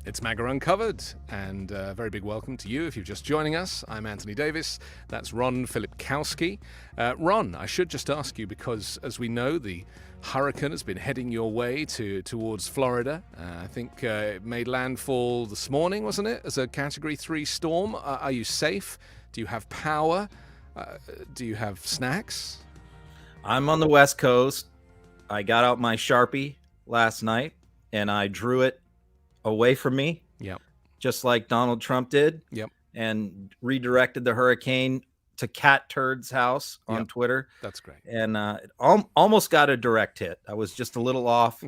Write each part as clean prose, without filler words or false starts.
It's MAGA Uncovered, and a very big welcome to you if you're just joining us. I'm Anthony Davis. That's Ron Filipkowski. Ron, I should just ask you, because as we know, the hurricane has been heading your way towards Florida. I think it made landfall this morning, wasn't it, as a Category 3 storm? Are you safe? Do you have power? Do you have snacks? I'm on the West Coast. I got out my Sharpie last night, and I drew it away from me, just like Donald Trump did, and redirected the hurricane to Cat Turd's house on Twitter. That's great. And it almost got a direct hit. I was just a little off.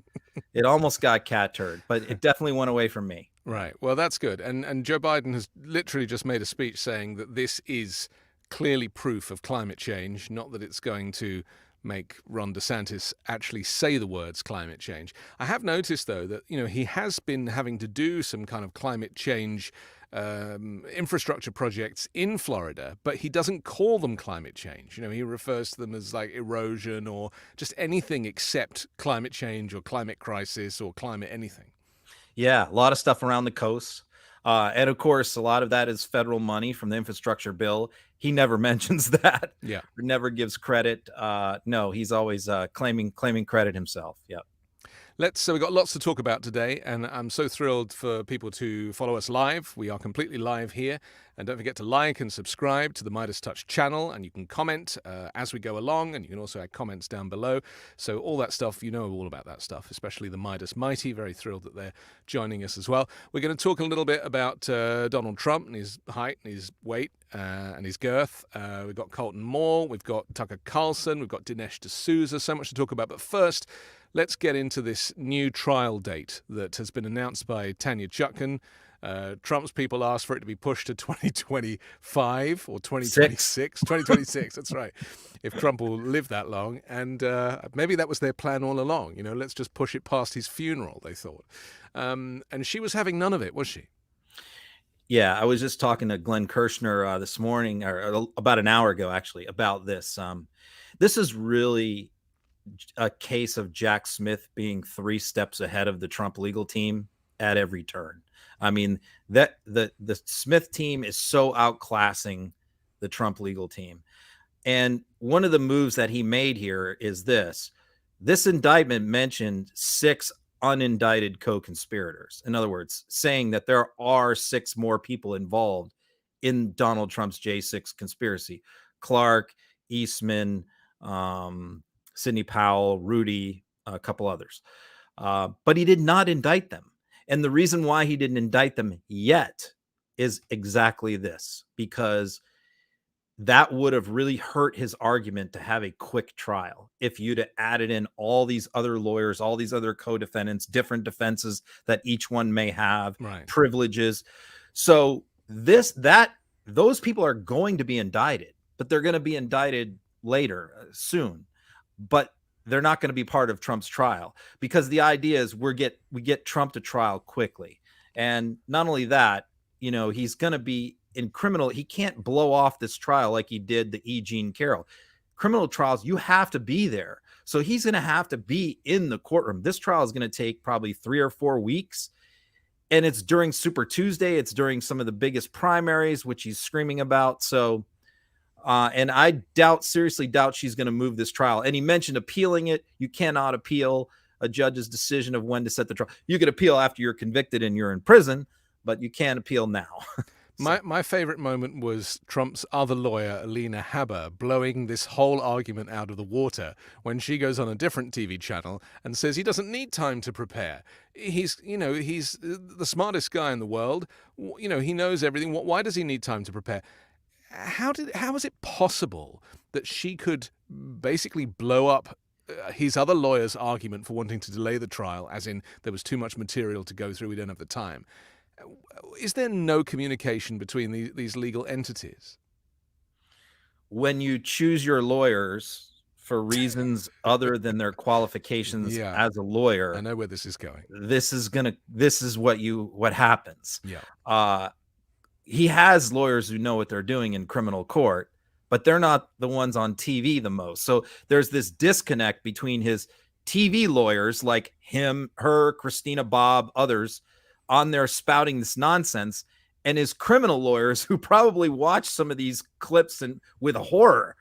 It almost got Cat Turd, but it definitely went away from me. Right. Well, that's good. And Joe Biden has literally just made a speech saying that this is clearly proof of climate change, not that it's going to make Ron DeSantis actually say the words climate change. I have noticed, though, that he has been having to do some kind of climate change infrastructure projects in Florida, but he doesn't call them climate change. He refers to them as like erosion or just anything except climate change or climate crisis or climate anything. Yeah, a lot of stuff around the coast. And of course, a lot of that is federal money from the infrastructure bill. He never mentions that. Yeah. Never gives credit. No, he's always claiming credit himself. Yeah. So we've got lots to talk about today, and I'm so thrilled for people to follow us live. We are completely live here. And don't forget to like and subscribe to the MeidasTouch channel, and you can comment as we go along, and you can also add comments down below. So all that stuff, all about that stuff, especially the Midas Mighty. Very thrilled that they're joining us as well. We're going to talk a little bit about Donald Trump and his height and his weight and his girth. We've got Colton Moore, we've got Tucker Carlson, we've got Dinesh D'Souza, so much to talk about. But first, let's get into this new trial date that has been announced by Tanya Chutkan. Trump's people asked for it to be pushed to 2025 or 2026. 2026, that's right. If Trump will live that long. And maybe that was their plan all along. Let's just push it past his funeral, they thought. And she was having none of it, was she? Yeah, I was just talking to Glenn Kirshner this morning, or about an hour ago, actually, about this. This is really a case of Jack Smith being 3 steps ahead of the Trump legal team at every turn. I mean, that the Smith team is so outclassing the Trump legal team. And one of the moves that he made here is this indictment mentioned 6 unindicted co-conspirators. In other words, saying that there are 6 more people involved in Donald Trump's J6 conspiracy. Clark, Eastman, Sidney Powell, Rudy, a couple others. But he did not indict them. And the reason why he didn't indict them yet is exactly this, because that would have really hurt his argument to have a quick trial if you'd have added in all these other lawyers, all these other co-defendants, different defenses that each one may have, privileges. So those people are going to be indicted, but they're going to be indicted later, soon. But they're not going to be part of Trump's trial, because the idea is we get Trump to trial quickly. And not only that, he's going to be in criminal. He can't blow off this trial like he did the E. Jean Carroll. Criminal trials, you have to be there. So he's going to have to be in the courtroom. This trial is going to take probably 3 or 4 weeks. And it's during Super Tuesday. It's during some of the biggest primaries, which he's screaming about. So and I seriously doubt she's going to move this trial. And he mentioned appealing it. You cannot appeal a judge's decision of when to set the trial. You could appeal after you're convicted and you're in prison, but you can't appeal now. My favorite moment was Trump's other lawyer, Alina Haber, blowing this whole argument out of the water when she goes on a different TV channel and says he doesn't need time to prepare. He's the smartest guy in the world. He knows everything. Why does he need time to prepare? How is it possible that she could basically blow up his other lawyer's argument for wanting to delay the trial, as in there was too much material to go through, we don't have the time? Is there no communication between these legal entities? When you choose your lawyers for reasons other than their qualifications as a lawyer, I know where this is going. This is what happens. Yeah. He has lawyers who know what they're doing in criminal court, but they're not the ones on TV the most. So there's this disconnect between his TV lawyers like him, her, Christina Bobb, others, on there spouting this nonsense, and his criminal lawyers who probably watch some of these clips and with horror,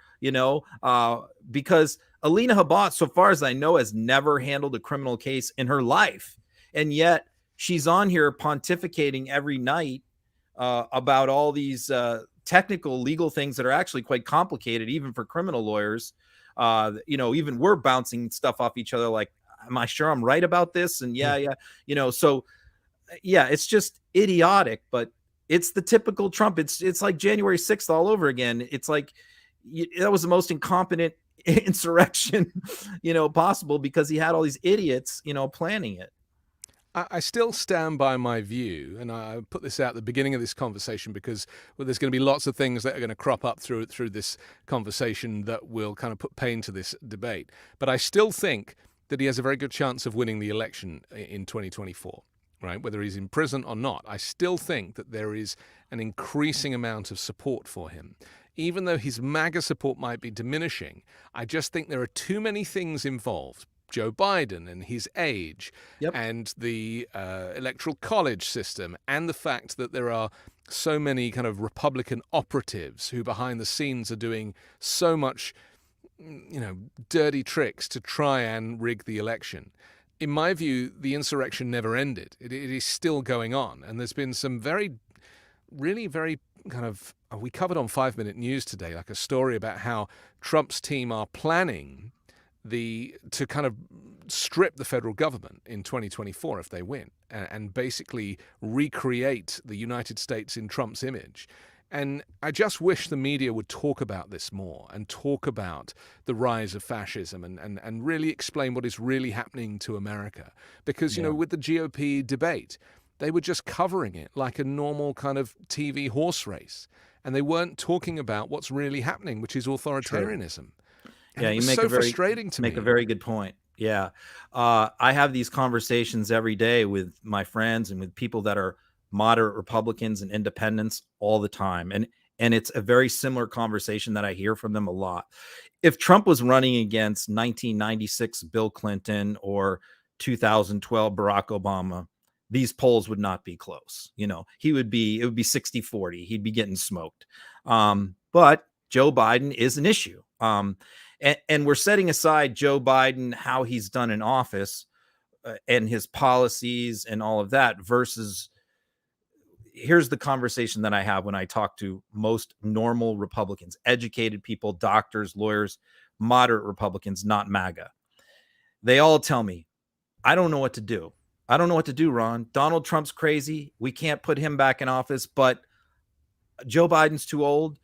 because Alina Habbat, so far as I know, has never handled a criminal case in her life. And yet she's on here pontificating every night about all these technical legal things that are actually quite complicated, even for criminal lawyers. Even we're bouncing stuff off each other like, am I sure I'm right about this? And it's just idiotic, but it's the typical Trump. It's like January 6th all over again. It's like that was the most incompetent insurrection, possible, because he had all these idiots, planning it. I still stand by my view, and I put this out at the beginning of this conversation because there's going to be lots of things that are going to crop up through this conversation that will kind of put pain to this debate. But I still think that he has a very good chance of winning the election in 2024. Right, whether he's in prison or not, I still think that there is an increasing amount of support for him. Even though his MAGA support might be diminishing, I just think there are too many things involved. Joe Biden and his age, and the electoral college system, and the fact that there are so many kind of Republican operatives who behind the scenes are doing so much, dirty tricks to try and rig the election. In my view, the insurrection never ended. It is still going on. And there's been some really very kind of, we covered on 5 Minute News today, like a story about how Trump's team are planning to kind of strip the federal government in 2024 if they win, and basically recreate the United States in Trump's image. And I just wish the media would talk about this more and talk about the rise of fascism and really explain what is really happening to America. Because, with the GOP debate, they were just covering it like a normal kind of TV horse race. And they weren't talking about what's really happening, which is authoritarianism. And you make frustrating to me. Make a very good point. Yeah. I have these conversations every day with my friends and with people that are moderate Republicans and independents all the time. And it's a very similar conversation that I hear from them a lot. If Trump was running against 1996 Bill Clinton or 2012 Barack Obama, these polls would not be close. It would be 60-40. He'd be getting smoked. But Joe Biden is an issue. And we're setting aside Joe Biden, how he's done in office and his policies and all of that versus, here's the conversation that I have when I talk to most normal Republicans, educated people, doctors, lawyers, moderate Republicans, not MAGA. They all tell me, I don't know what to do. I don't know what to do, Ron. Donald Trump's crazy. We can't put him back in office, but Joe Biden's too old.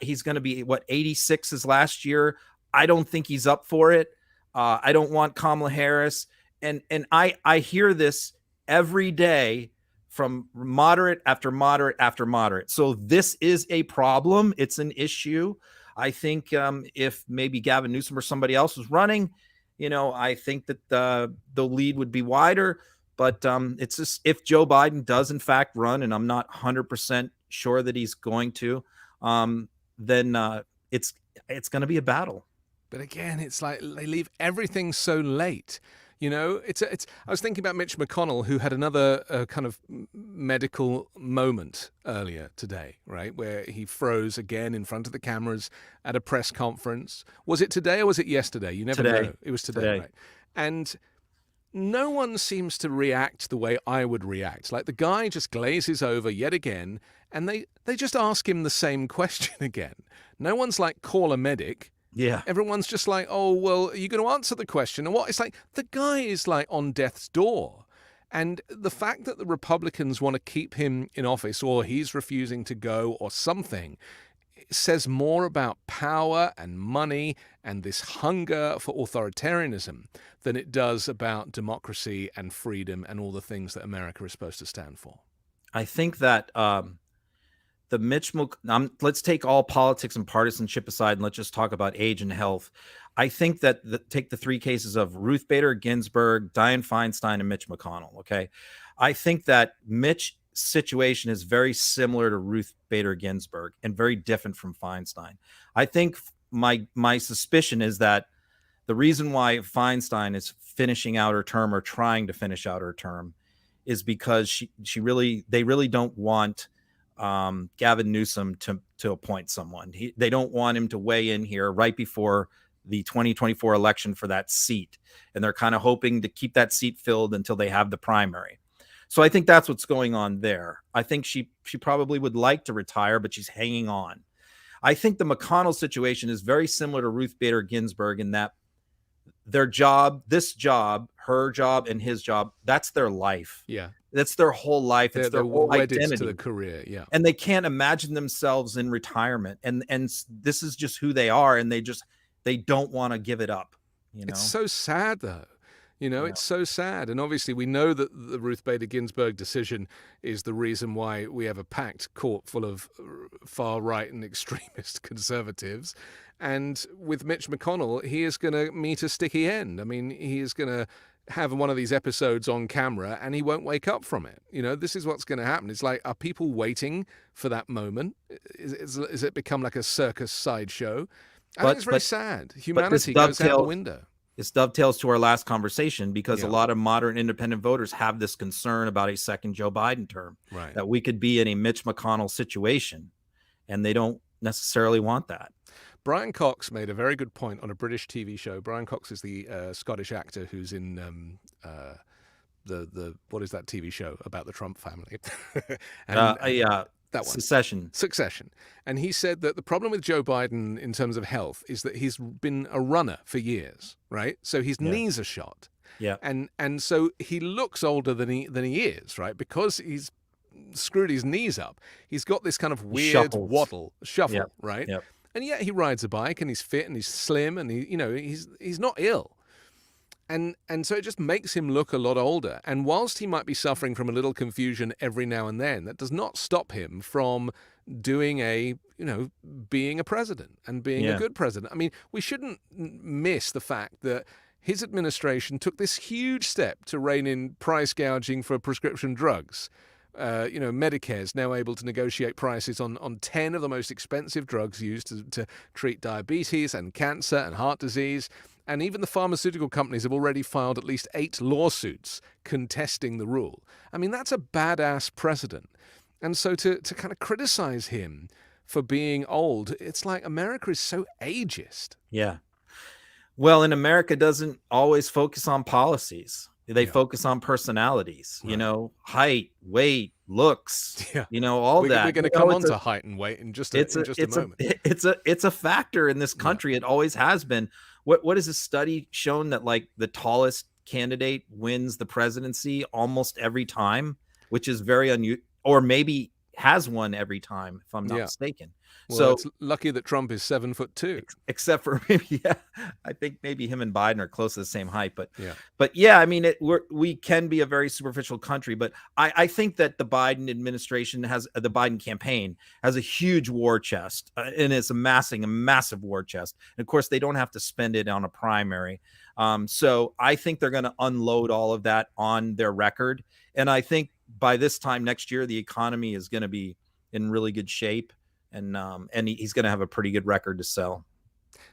He's going to be 86 is last year. I don't think he's up for it. I don't want Kamala Harris. And I hear this every day from moderate after moderate after moderate. So this is a problem. It's an issue. I think if maybe Gavin Newsom or somebody else was running, I think that the lead would be wider. But it's just, if Joe Biden does in fact run, and I'm not 100% sure that he's going to, then it's going to be a battle. But again, it's like they leave everything so late. I was thinking about Mitch McConnell, who had another kind of medical moment earlier today, right, where he froze again in front of the cameras at a press conference. Was it today or was it yesterday? You never know. It was today, right? And no one seems to react the way I would react. Like, the guy just glazes over yet again, and they just ask him the same question again. No one's like, call a medic. Yeah. Everyone's just like, oh, well, are you going to answer the question? And what? It's like the guy is like on death's door. And the fact that the Republicans want to keep him in office, or he's refusing to go or something, says more about power and money and this hunger for authoritarianism than it does about democracy and freedom and all the things that America is supposed to stand for. I think that let's take all politics and partisanship aside and let's just talk about age and health. I think that take the three cases of Ruth Bader Ginsburg, Dianne Feinstein, and Mitch McConnell. Okay. I think that Mitch's situation is very similar to Ruth Bader Ginsburg and very different from Feinstein. I think my suspicion is that the reason why Feinstein is finishing out her term or trying to finish out her term is because they really don't want Gavin Newsom to appoint someone. They don't want him to weigh in here right before the 2024 election for that seat. And they're kind of hoping to keep that seat filled until they have the primary. So I think that's what's going on there. I think she probably would like to retire, but she's hanging on. I think the McConnell situation is very similar to Ruth Bader Ginsburg in that their job, her job and his job, that's their life. Yeah. That's their whole life. It's their whole identity to the career. Yeah. And they can't imagine themselves in retirement. And this is just who they are. And they don't want to give it up. You know? It's so sad though. It's so sad. And obviously we know that the Ruth Bader Ginsburg decision is the reason why we have a packed court full of far right and extremist conservatives. And with Mitch McConnell, he is going to meet a sticky end. I mean, he is going to have one of these episodes on camera and he won't wake up from it. This is what's going to happen. It's like, are people waiting for that moment? Is it become like a circus sideshow? I think it's very sad. Humanity goes out the window. This dovetails to our last conversation because a lot of modern independent voters have this concern about a second Joe Biden term, right? That we could be in a Mitch McConnell situation, and they don't necessarily want that. Brian Cox made a very good point on a British TV show. Brian Cox is the Scottish actor who's in the what is that TV show about the Trump family? That one. Succession. And he said that the problem with Joe Biden in terms of health is that he's been a runner for years, right? So his knees are shot. Yeah. And so he looks older than he is, right? Because he's screwed his knees up. He's got this kind of weird shuffle, right? Yep. And yet he rides a bike and he's fit and he's slim and he's not ill. And so it just makes him look a lot older. And whilst he might be suffering from a little confusion every now and then, that does not stop him from doing being a president and being a good president. I mean, we shouldn't miss the fact that his administration took this huge step to rein in price gouging for prescription drugs. Medicare is now able to negotiate prices on 10 of the most expensive drugs used to treat diabetes and cancer and heart disease. And even the pharmaceutical companies have already filed at least 8 lawsuits contesting the rule. I mean, that's a badass precedent. And so to kind of criticize him for being old, it's like America is so ageist. Yeah. Well, and America doesn't always focus on policies. They focus on personalities, right. Height, weight, looks, all that. We're going to come on to height and weight in just a moment. It's a factor in this country. Yeah. It always has been. What is a study shown that like the tallest candidate wins the presidency almost every time, which is very unusual, or maybe has won every time, if I'm not mistaken. Well, so it's lucky that Trump is 7'2", except for maybe, I think maybe him and Biden are close to the same height, but I mean, we can be a very superficial country, but I think that the Biden administration the Biden campaign has a huge war chest, and it's amassing a massive war chest. And of course, they don't have to spend it on a primary. So I think they're going to unload all of that on their record. And I think by this time next year, the economy is going to be in really good shape. And he's going to have a pretty good record to sell.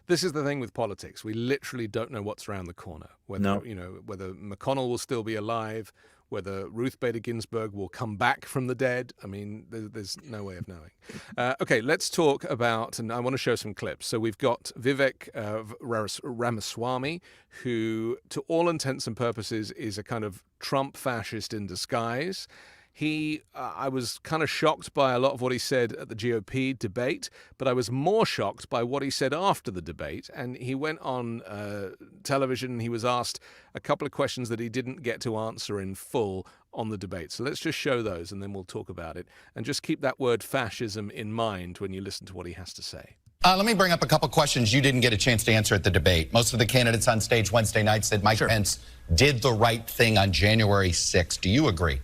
This is the thing with politics. We literally don't know what's around the corner. Whether McConnell will still be alive, whether Ruth Bader Ginsburg will come back from the dead. I mean, there's no way of knowing. Okay, let's talk about, and I want to show some clips. So we've got Vivek Ramaswamy, who, to all intents and purposes, is a kind of Trump fascist in disguise. I was kind of shocked by a lot of what he said at the GOP debate, but I was more shocked by what he said after the debate. And he went on television and he was asked a couple of questions that he didn't get to answer in full on the debate. So let's just show those and then we'll talk about it. And just keep that word fascism in mind when you listen to what he has to say. Let me bring up a couple questions you didn't get a chance to answer at the debate. Most of the candidates on stage Wednesday night said Mike Pence did the right thing on January 6th. Do you agree?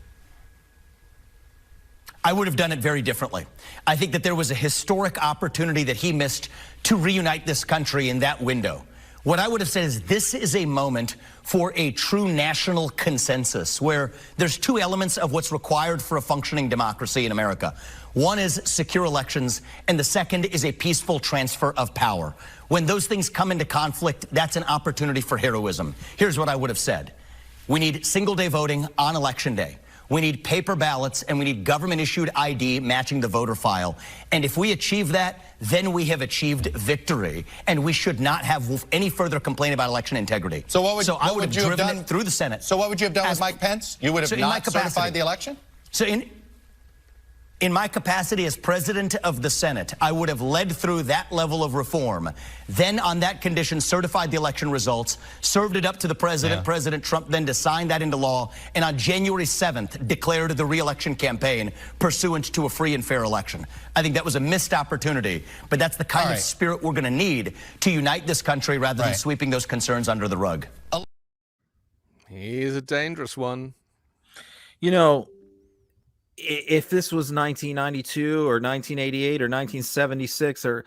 I would have done it very differently. I think that there was a historic opportunity that he missed to reunite this country in that window. What I would have said is this is a moment for a true national consensus where there's 2 elements of what's required for a functioning democracy in America. One is secure elections, and the second is a peaceful transfer of power. When those things come into conflict, that's an opportunity for heroism. Here's what I would have said. We need single-day voting on Election Day. We need paper ballots, and we need government-issued ID matching the voter file. And if we achieve that, then we have achieved victory, and we should not have any further complaint about election integrity. So what would I would you have have driven done it through the Senate. So what would you have done with Mike Pence? You would have not certified the election? So in my capacity as president of the Senate, I would have led through that level of reform. Then on that condition, certified the election results, served it up to the president, President Trump then to sign that into law, and on January 7th, declared the re-election campaign pursuant to a free and fair election. I think that was a missed opportunity, but that's the kind of spirit we're going to need to unite this country rather than sweeping those concerns under the rug. He's a dangerous one. You know, if this was 1992 or 1988 or 1976, or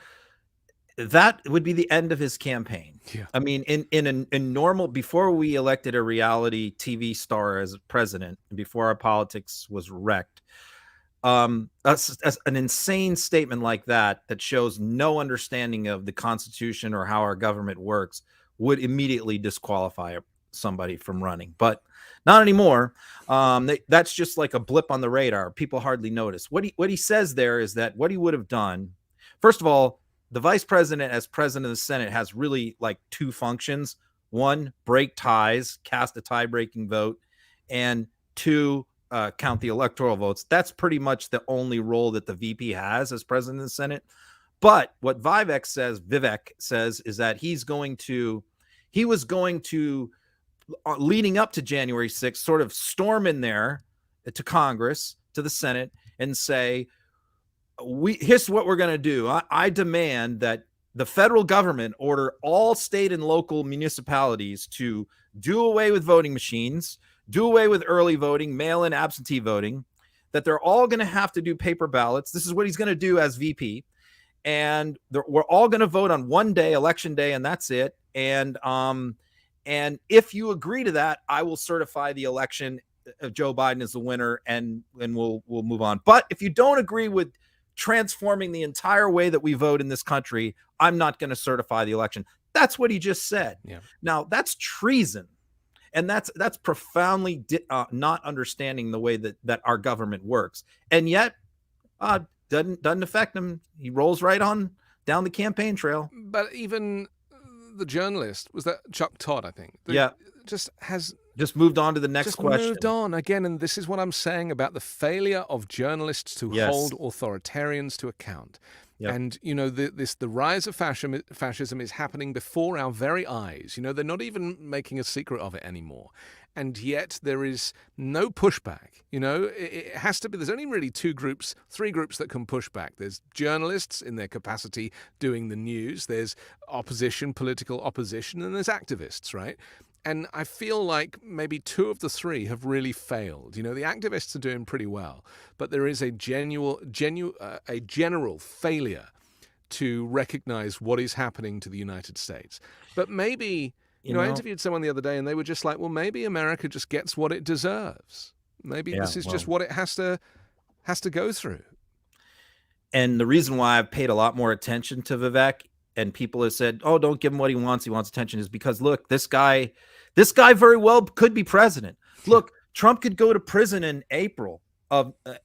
that would be the end of his campaign. Yeah. I mean, in normal, before we elected a reality TV star as president, before our politics was wrecked, an insane statement like that shows no understanding of the Constitution or how our government works would immediately disqualify somebody from running. But not anymore. That's just like a blip on the radar. People hardly notice. What he says there is that what he would have done, first of all, the vice president as president of the Senate has really like two functions. One, break ties, cast a tie-breaking vote, and two, count the electoral votes. That's pretty much the only role that the VP has as president of the Senate. But what Vivek says is that he was going to, leading up to January 6th, sort of storm in there to Congress, to the Senate, and say, here's what we're going to do. I demand that the federal government order all state and local municipalities to do away with voting machines, do away with early voting, mail-in absentee voting, that they're all going to have to do paper ballots. This is what he's going to do as VP. And we're all going to vote on one day, election day, and that's it. And if you agree to that, I will certify the election of Joe Biden as the winner, and we'll move on. But if you don't agree with transforming the entire way that we vote in this country, I'm not going to certify the election. That's what he just said. Yeah. Now, that's treason. And that's profoundly not understanding the way that our government works. And yet, doesn't affect him. He rolls right on down the campaign trail. But even the journalist, was that Chuck Todd, I think? Just moved on to the next question. Moved on again, and this is what I'm saying about the failure of journalists to hold authoritarians to account. Yep. And you know, the rise of fascism is happening before our very eyes. You know, they're not even making a secret of it anymore. And yet there is no pushback. You know, it has to be, there's only really three groups that can push back. There's journalists in their capacity doing the news, there's opposition, political opposition, and there's activists, right? And I feel like maybe two of the three have really failed. You know, the activists are doing pretty well, but there is a general failure to recognize what is happening to the United States. But maybe... You know, I interviewed someone the other day and they were just like, well, maybe America just gets what it deserves. Maybe this is just what it has to go through. And the reason why I've paid a lot more attention to Vivek, and people have said, oh, don't give him what he wants attention, is because, look, this guy very well could be president. Look, Trump could go to prison in April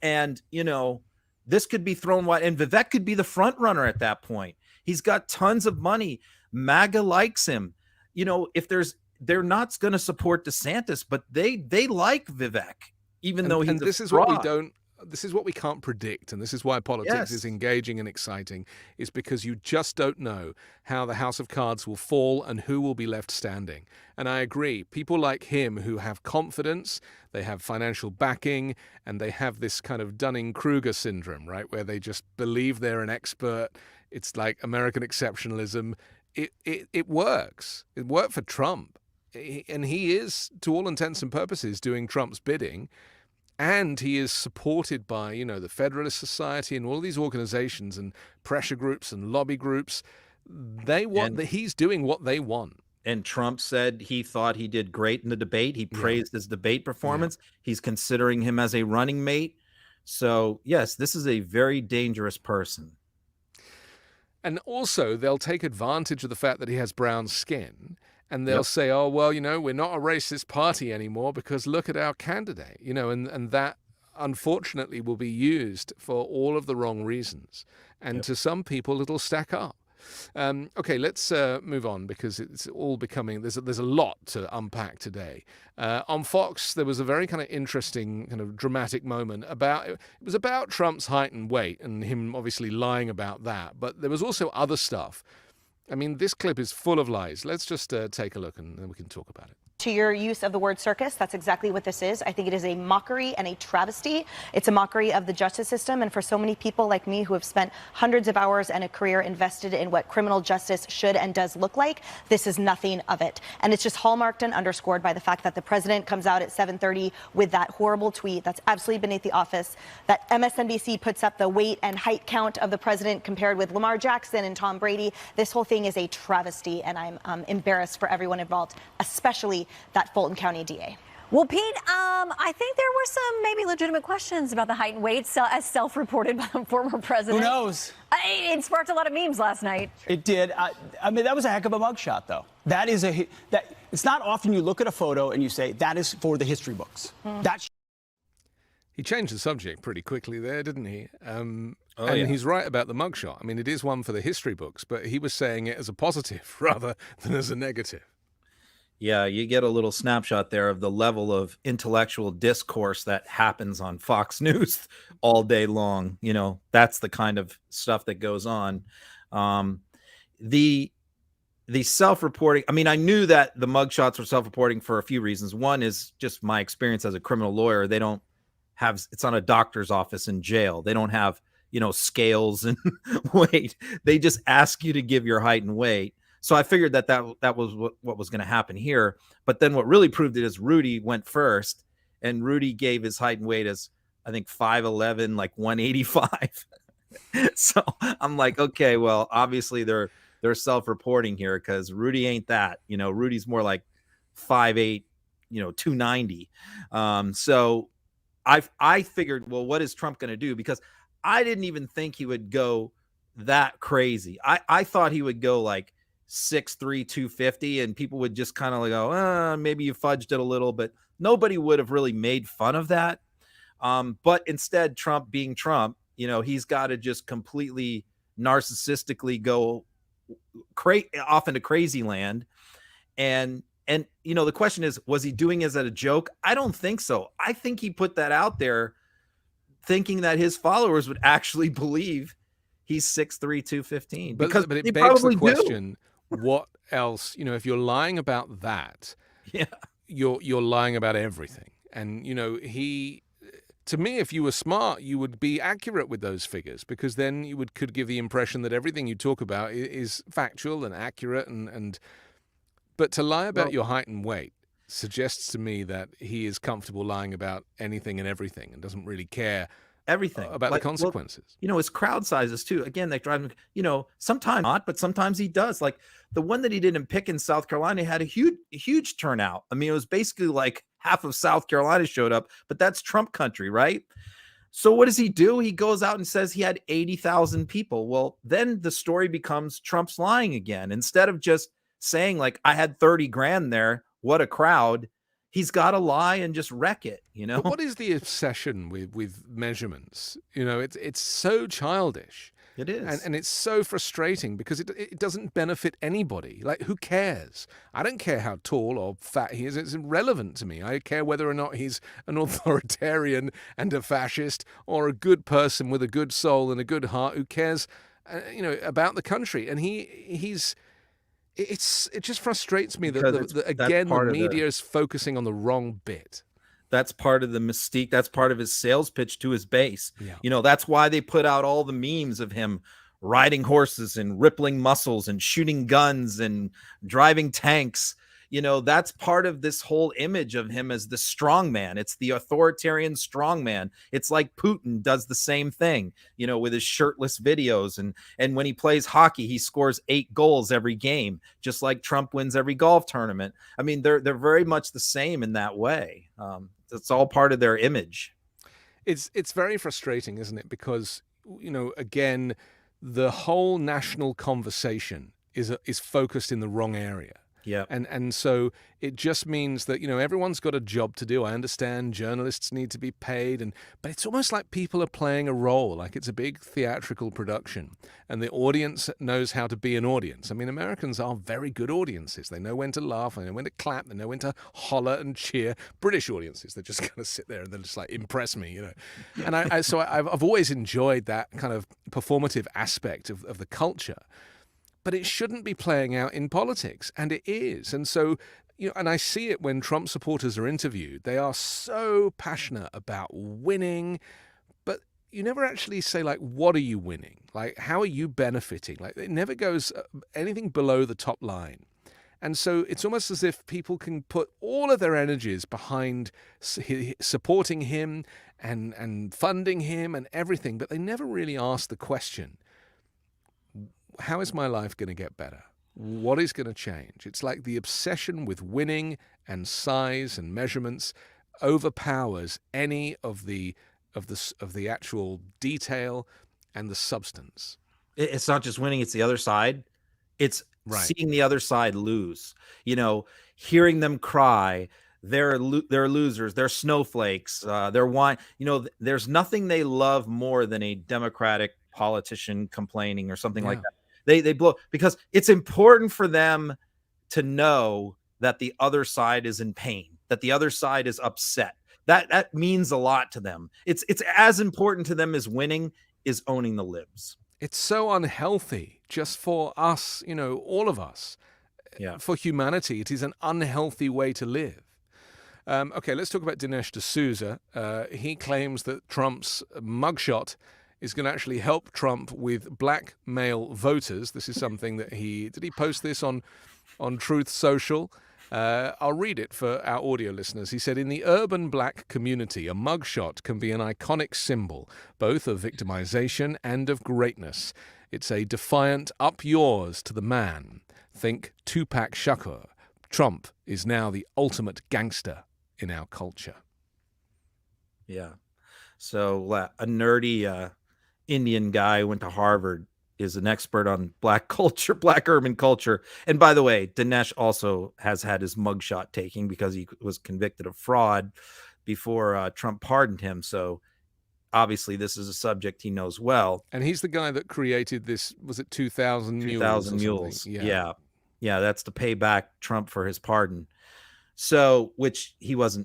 and, you know, this could be thrown wide, and Vivek could be the front runner at that point. He's got tons of money. MAGA likes him. You know, they're not going to support DeSantis, but they like Vivek, even though he's this is fraud. This is what we can't predict, and this is why politics is engaging and exciting, is because you just don't know how the house of cards will fall and who will be left standing. And I agree, people like him who have confidence, they have financial backing, and they have this kind of Dunning-Kruger syndrome, right, where they just believe they're an expert. It's like American exceptionalism. It works. It worked for Trump. And he is, to all intents and purposes, doing Trump's bidding. And he is supported by, you know, the Federalist Society and all these organizations and pressure groups and lobby groups. He's doing what they want. And Trump said he thought he did great in the debate. He praised his debate performance. He's considering him as a running mate. So, yes, this is a very dangerous person. And also, they'll take advantage of the fact that he has brown skin And they'll Yep. say, oh, well, we're not a racist party anymore because look at our candidate, and that unfortunately will be used for all of the wrong reasons. And to some people, it'll stack up. Okay, let's move on because it's all becoming, there's a lot to unpack today. On Fox, there was a very kind of interesting, kind of dramatic moment it was about Trump's height and weight and him obviously lying about that. But there was also other stuff. I mean, this clip is full of lies. Let's just take a look and then we can talk about it. To your use of the word circus, that's exactly what this is. I think it is a mockery and a travesty. It's a mockery of the justice system. And for so many people like me who have spent hundreds of hours and a career invested in what criminal justice should and does look like, this is nothing of it. And it's just hallmarked and underscored by the fact that the president comes out at 7:30 with that horrible tweet that's absolutely beneath the office, that MSNBC puts up the weight and height count of the president compared with Lamar Jackson and Tom Brady. This whole thing is a travesty, and I'm embarrassed for everyone involved, especially that Fulton County DA. Well, Pete, I think there were some maybe legitimate questions about the height and weight, as self-reported by the former president. Who knows? It sparked a lot of memes last night. It did. I mean, that was a heck of a mugshot, though. That is it's not often you look at a photo and you say that is for the history books. He changed the subject pretty quickly there, didn't he? Yeah. He's right about the mugshot. I mean, it is one for the history books, but he was saying it as a positive rather than as a negative. Yeah, you get a little snapshot there of the level of intellectual discourse that happens on Fox News all day long. That's the kind of stuff that goes on. The self-reporting, I mean, I knew that the mugshots were self-reporting for a few reasons. One is just my experience as a criminal lawyer. They don't have, it's on a doctor's office in jail. They don't have, scales and weight. They just ask you to give your height and weight. So I figured that was what was going to happen here. But then what really proved it is Rudy went first, and Rudy gave his height and weight as, I think, 5'11", like 185. So I'm like, okay, well, obviously they're self-reporting here because Rudy ain't that. Rudy's more like 5'8", 290. So I figured, well, what is Trump going to do? Because I didn't even think he would go that crazy. I thought he would go like 6'3", 250, and people would just kind of go, maybe you fudged it a little, but nobody would have really made fun of that. But instead, Trump being Trump, he's got to just completely narcissistically go off into crazy land. And the question is, was he doing it as a joke? I don't think so. I think he put that out there thinking that his followers would actually believe he's 6'3", 215. But it they begs the probably question, what else, if you're lying about that, yeah, you're lying about everything. And, to me, if you were smart, you would be accurate with those figures, because then you could give the impression that everything you talk about is factual and accurate. But to lie about your height and weight suggests to me that he is comfortable lying about anything and everything and doesn't really care everything about the consequences. His crowd sizes too. Again, they drive him, sometimes not, but sometimes he does. Like the one that he didn't pick in South Carolina had a huge turnout. I mean, it was basically like half of South Carolina showed up, but that's Trump country, right? So what does he do? He goes out and says he had 80,000 people. Well, then the story becomes Trump's lying again. Instead of just saying like, I had 30 grand there, what a crowd. He's got to lie and just wreck it, But what is the obsession with measurements? It's so childish. It is. And it's so frustrating because it doesn't benefit anybody. Like, who cares? I don't care how tall or fat he is. It's irrelevant to me. I care whether or not he's an authoritarian and a fascist or a good person with a good soul and a good heart who cares, about the country. And it just frustrates me that again, the media is focusing on the wrong bit. That's part of the mystique. That's part of his sales pitch to his base. Yeah. That's why they put out all the memes of him riding horses and rippling muscles and shooting guns and driving tanks. That's part of this whole image of him as the strong man. It's the authoritarian strong man. It's like Putin does the same thing, with his shirtless videos. And when he plays hockey, he scores 8 goals every game, just like Trump wins every golf tournament. I mean, they're very much the same in that way. It's all part of their image. It's very frustrating, isn't it? Because, again, the whole national conversation is focused in the wrong area. Yeah. And so it just means that, everyone's got a job to do. I understand journalists need to be paid, but it's almost like people are playing a role, like it's a big theatrical production, and the audience knows how to be an audience. I mean, Americans are very good audiences. They know when to laugh, they know when to clap, they know when to holler and cheer. British audiences, they just kind of sit there and they're just like, impress me, And I've always enjoyed that kind of performative aspect of the culture. But it shouldn't be playing out in politics, and it is. And so, and I see it when Trump supporters are interviewed. They are so passionate about winning, but you never actually say, like, what are you winning? Like, how are you benefiting? Like, it never goes anything below the top line. And so it's almost as if people can put all of their energies behind supporting him and funding him and everything, but they never really ask the question, how is my life going to get better? What is going to change? It's like the obsession with winning and size and measurements overpowers any of the actual detail and the substance. It's not just winning, it's the other side. It's seeing the other side lose, hearing them cry. They're losers. They're snowflakes. They're wine. There's nothing they love more than a Democratic politician complaining or something like that. They blow, because it's important for them to know that the other side is in pain, that the other side is upset. That means a lot to them. It's as important to them as winning is owning the libs. It's so unhealthy just for us, all of us. Yeah. For humanity, it is an unhealthy way to live. Okay, let's talk about Dinesh D'Souza. He claims that Trump's mugshot is going to actually help Trump with black male voters. This is something that did he post this on Truth Social? I'll read it for our audio listeners. He said, in the urban black community, a mugshot can be an iconic symbol, both of victimization and of greatness. It's a defiant up yours to the man. Think Tupac Shakur. Trump is now the ultimate gangster in our culture. Yeah. So a nerdy Indian guy who went to Harvard is an expert on black culture, black urban culture. And by the way, Dinesh also has had his mugshot taken because he was convicted of fraud before Trump pardoned him. So obviously this is a subject he knows well. And he's the guy that created this, was it 2,000 Mules? 2,000 Mules. Yeah. Yeah, that's to pay back Trump for his pardon. So, which he was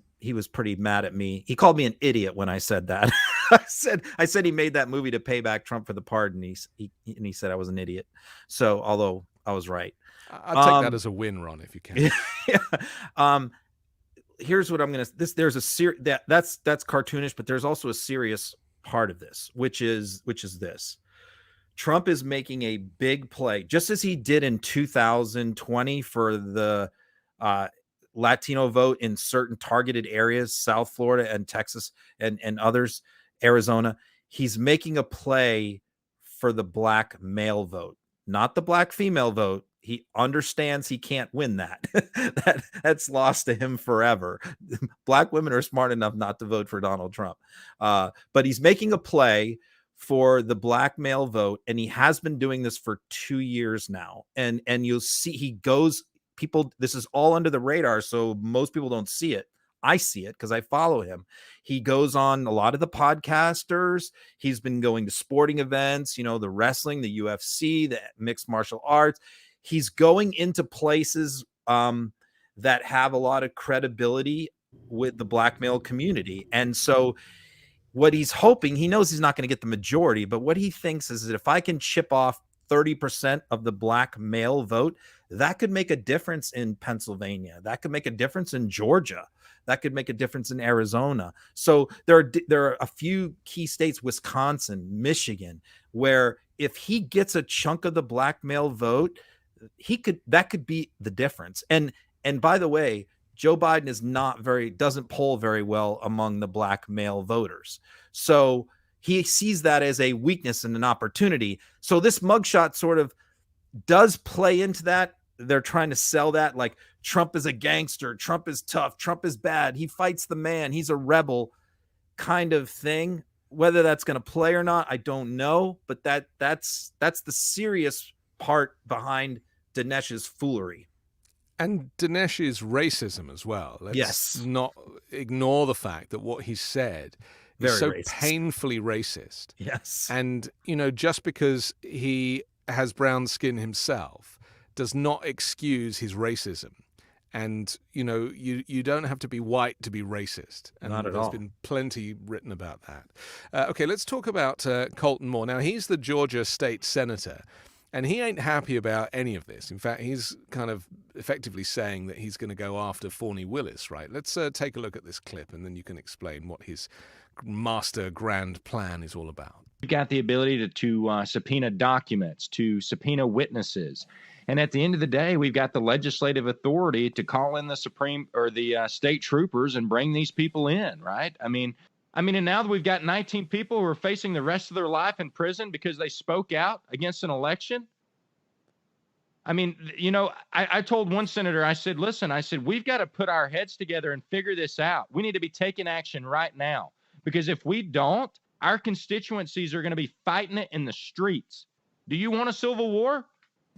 pretty mad at me. He called me an idiot when I said that. I said he made that movie to pay back Trump for the pardon. He said I was an idiot. So, although I was right. I'll take that as a win, Ron, if you can. Yeah. Here's what I'm going to, there's a that's cartoonish, but there's also a serious part of this, which is this. Trump is making a big play, just as he did in 2020 for the Latino vote in certain targeted areas, South Florida and Texas and others, Arizona. He's making a play for the black male vote, not the black female vote. He understands he can't win that. That's lost to him forever. Black women are smart enough not to vote for Donald Trump. But he's making a play for the black male vote, and he has been doing this for 2 years now. And you'll see he goes, people, this is all under the radar, so most people don't see it. I see it because I follow him. He goes on a lot of the podcasters. He's been going to sporting events, the wrestling, the UFC, the mixed martial arts. He's going into places that have a lot of credibility with the black male community. And so what he's hoping, he knows he's not going to get the majority, but what he thinks is that if I can chip off 30% of the black male vote, that could make a difference in Pennsylvania. That could make a difference in Georgia. That could make a difference in Arizona. So there are a few key states, Wisconsin, Michigan, where if he gets a chunk of the black male vote, that could be the difference. And by the way, Joe Biden doesn't poll very well among the black male voters. So he sees that as a weakness and an opportunity. So this mugshot sort of does play into that. They're trying to sell that like Trump is a gangster, Trump is tough, Trump is bad, he fights the man, he's a rebel kind of thing. Whether that's going to play or not, I don't know. But that's the serious part behind Dinesh's foolery. And Dinesh's racism as well. Let's not ignore the fact that what he said is so painfully racist. Yes. And, just because he has brown skin himself does not excuse his racism. And, you don't have to be white to be racist. And not at all. There's been plenty written about that. Okay, let's talk about Colton Moore. Now, he's the Georgia state senator. And he ain't happy about any of this. In fact, he's kind of effectively saying that he's going to go after Fani Willis, right? Let's take a look at this clip, and then you can explain what his master grand plan is all about. We've got the ability to subpoena documents, to subpoena witnesses. And at the end of the day, we've got the legislative authority to call in the state troopers and bring these people in, right? I mean, and now that we've got 19 people who are facing the rest of their life in prison because they spoke out against an election. I mean, I told one senator, I said, listen, we've got to put our heads together and figure this out. We need to be taking action right now, because if we don't, our constituencies are going to be fighting it in the streets. Do you want a civil war?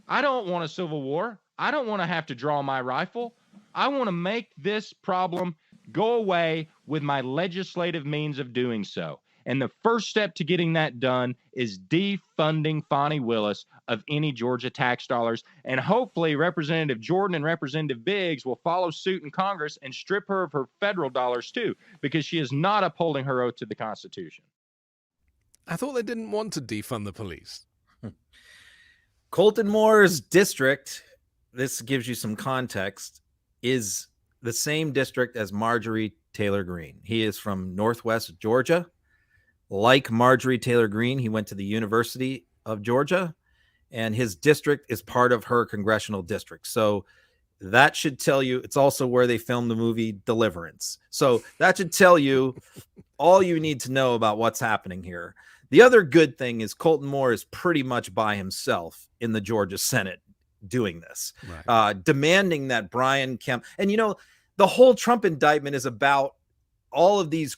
I don't want a civil war. I don't want to have to draw my rifle. I want to make this problem go away with my legislative means of doing so. And the first step to getting that done is defunding Fani Willis of any Georgia tax dollars. And hopefully Representative Jordan and Representative Biggs will follow suit in Congress and strip her of her federal dollars too, because she is not upholding her oath to the Constitution. I thought they didn't want to defund the police. Colton Moore's district, this gives you some context, is the same district as Marjorie Taylor Greene. He is from Northwest Georgia. Like Marjorie Taylor Greene, he went to the University of Georgia, and his district is part of her congressional district. So that should tell you, it's also where they filmed the movie Deliverance. So that should tell you all you need to know about what's happening here. The other good thing is Colton Moore is pretty much by himself in the Georgia Senate doing this, demanding that Brian Kemp, and the whole Trump indictment is about all of these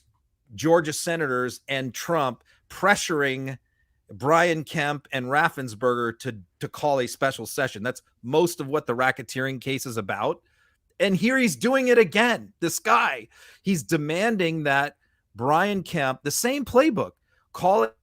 Georgia senators and Trump pressuring Brian Kemp and Raffensperger to call a special session. That's most of what the racketeering case is about. And here he's doing it again. This guy, he's demanding that Brian Kemp, the same playbook, call it,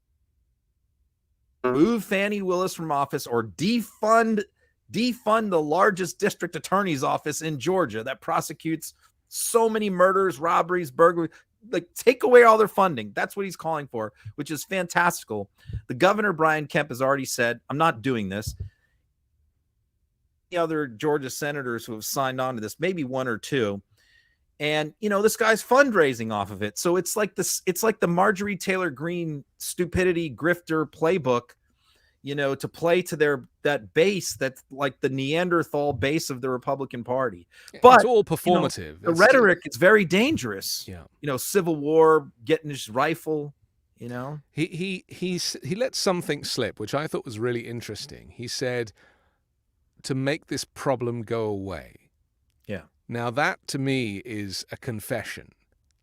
remove Fani Willis from office, or defund the largest district attorney's office in Georgia that prosecutes so many murders, robberies, burglaries. Like, take away all their funding. That's what he's calling for, which is fantastical. The governor, Brian Kemp, has already said, I'm not doing this. The other Georgia senators who have signed on to this, maybe one or two. And, this guy's fundraising off of it. So it's like the Marjorie Taylor Greene stupidity grifter playbook, to play to that base that's like the Neanderthal base of the Republican Party. But it's all performative. The rhetoric is very dangerous. Yeah. Civil war, getting his rifle, He let something slip, which I thought was really interesting. He said to make this problem go away. Yeah. Now that to me is a confession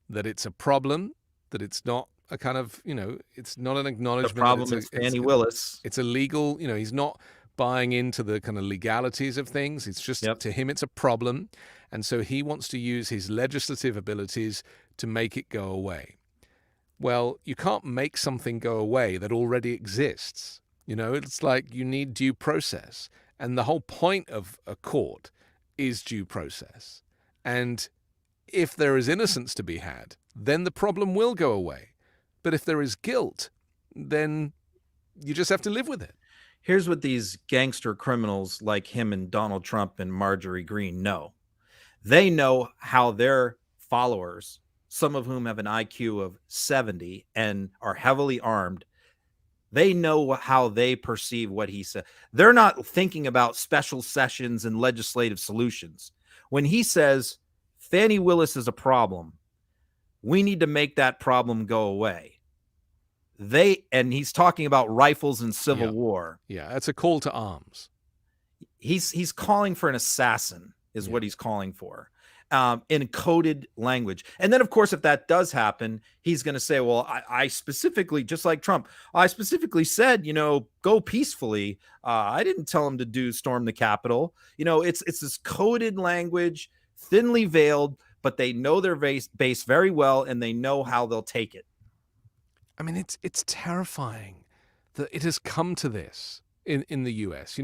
that it's a problem, that it's not a kind of, it's not an acknowledgement. The problem is Fani Willis. It's illegal. He's not buying into the kind of legalities of things. It's just, to him, it's a problem. And so he wants to use his legislative abilities to make it go away. Well, you can't make something go away that already exists. It's like you need due process. And the whole point of a court is due process. And if there is innocence to be had, then the problem will go away. But if there is guilt, then you just have to live with it. Here's what these gangster criminals like him and Donald Trump and Marjorie Greene know. They know how their followers, some of whom have an IQ of 70 and are heavily armed, they know how they perceive what he said. They're not thinking about special sessions and legislative solutions. When he says Fani Willis is a problem, we need to make that problem go away. And he's talking about rifles and civil war. Yeah, it's a call to arms. He's calling for an assassin is what he's calling for. in coded language. And then, of course, if that does happen, he's going to say, well, I specifically, just like Trump, I specifically said, go peacefully. I didn't tell him to storm the Capitol. It's this coded language, thinly veiled, but they know their base very well, and they know how they'll take it. I mean, it's terrifying that it has come to this in the US.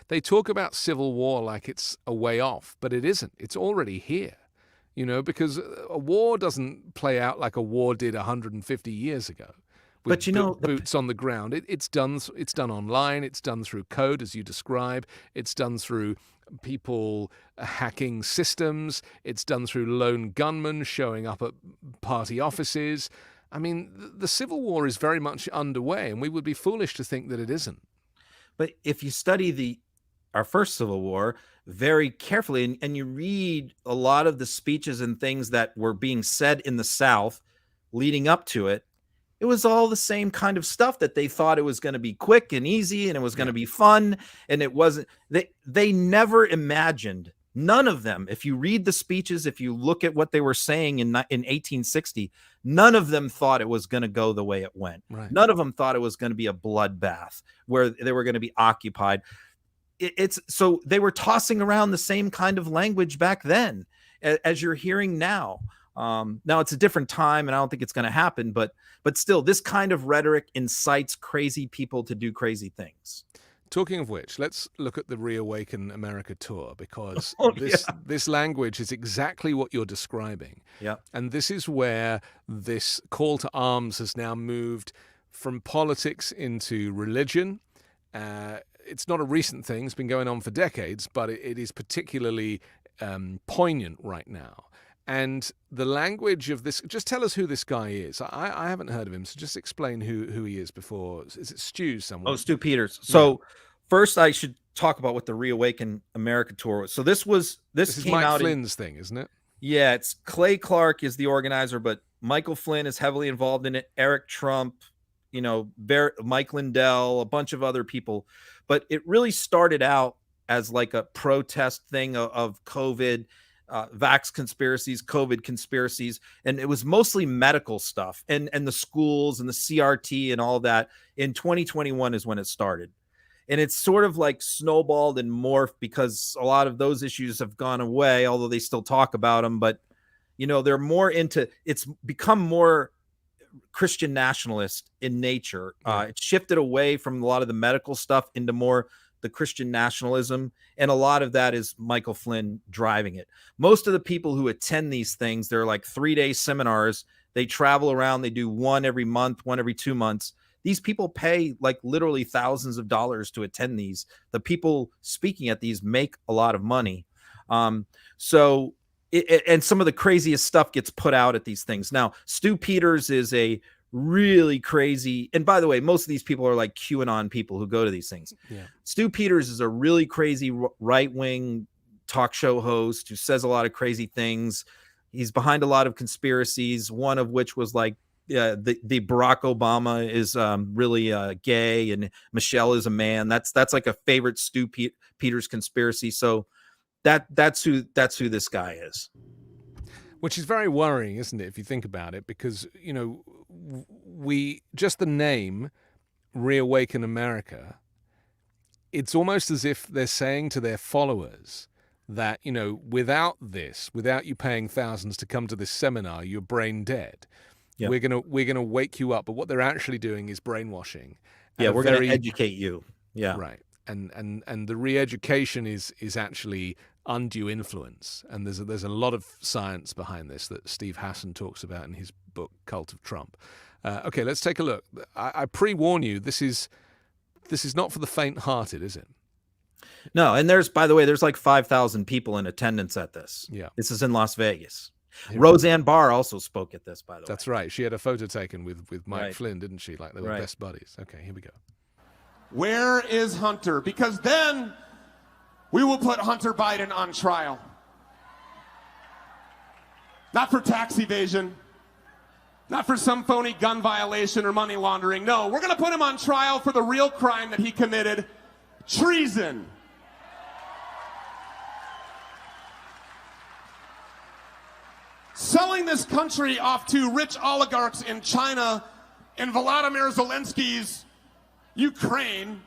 They talk about civil war like it's a way off, but it isn't. It's already here, because a war doesn't play out like a war did 150 years ago. With boots on the ground. It's done online. It's done through code, as you describe. It's done through people hacking systems. It's done through lone gunmen showing up at party offices. I mean, the civil war is very much underway, and we would be foolish to think that it isn't. But if you study our first Civil War very carefully, and you read a lot of the speeches and things that were being said in the South leading up to it, it was all the same kind of stuff, that they thought it was going to be quick and easy and it was going to be fun. And it wasn't. They never imagined, none of them, if you read the speeches, if you look at what they were saying in 1860, none of them thought it was going to go the way it went. Right. None of them thought it was going to be a bloodbath where they were going to be occupied. So they were tossing around the same kind of language back then as you're hearing now. Now it's a different time, and I don't think it's going to happen, but still, this kind of rhetoric incites crazy people to do crazy things. Talking of which, let's look at the Reawaken America tour, because this language is exactly what you're describing. Yeah. And this is where this call to arms has now moved from politics into religion. It's not a recent thing. It's been going on for decades, but it is particularly poignant right now. And the language of this, just tell us who this guy is. I haven't heard of him, so just explain who he is before. Is it Stu somewhere? Oh, Stu Peters. So first I should talk about what the Reawaken America tour was. So this is came Mike out Flynn's thing, isn't it? Yeah, it's Clay Clark is the organizer, but Michael Flynn is heavily involved in it. Eric Trump, Mike Lindell, a bunch of other people. But it really started out as like a protest thing of COVID, vax conspiracies, COVID conspiracies, and it was mostly medical stuff and the schools and the CRT and all that. In 2021 is when it started. And it's sort of like snowballed and morphed because a lot of those issues have gone away, although they still talk about them. But, they're more it's become more Christian nationalist in nature. It's shifted away from a lot of the medical stuff into more the Christian nationalism. And a lot of that is Michael Flynn driving it. Most of the people who attend these things, they're like 3-day seminars. They travel around. They do one every month, one every 2 months. These people pay like literally thousands of dollars to attend these. The people speaking at these make a lot of money. And some of the craziest stuff gets put out at these things. Now, Stu Peters is a really crazy, and by the way, most of these people are like QAnon people who go to these things. Yeah. Stu Peters is a really crazy right-wing talk show host who says a lot of crazy things. He's behind a lot of conspiracies, one of which was like the Barack Obama is really gay and Michelle is a man. That's like a favorite Stu Peters conspiracy. So that's who this guy is. Which is very worrying, isn't it, if you think about it? Because, we just the name Reawaken America, it's almost as if they're saying to their followers that, without you paying thousands to come to this seminar, you're brain dead. Yep. We're gonna wake you up. But what they're actually doing is brainwashing. Yeah, we're going to educate you. Yeah. Right. And the re-education is actually undue influence, and there's a lot of science behind this that Steve Hassan talks about in his book Cult of Trump. Okay, let's take a look. I pre-warn you, this is not for the faint-hearted, is it? No, and there's like 5,000 people in attendance at this. Yeah, this is in Las Vegas. Roseanne Barr also spoke at this, by the way. That's right. She had a photo taken with Mike Flynn, didn't she? Like they were best buddies. Okay, here we go. Where is Hunter? Because then we will put Hunter Biden on trial. Not for tax evasion, not for some phony gun violation or money laundering. No, we're going to put him on trial for the real crime that he committed, treason. selling this country off to rich oligarchs in China and Volodymyr Zelensky's Ukraine.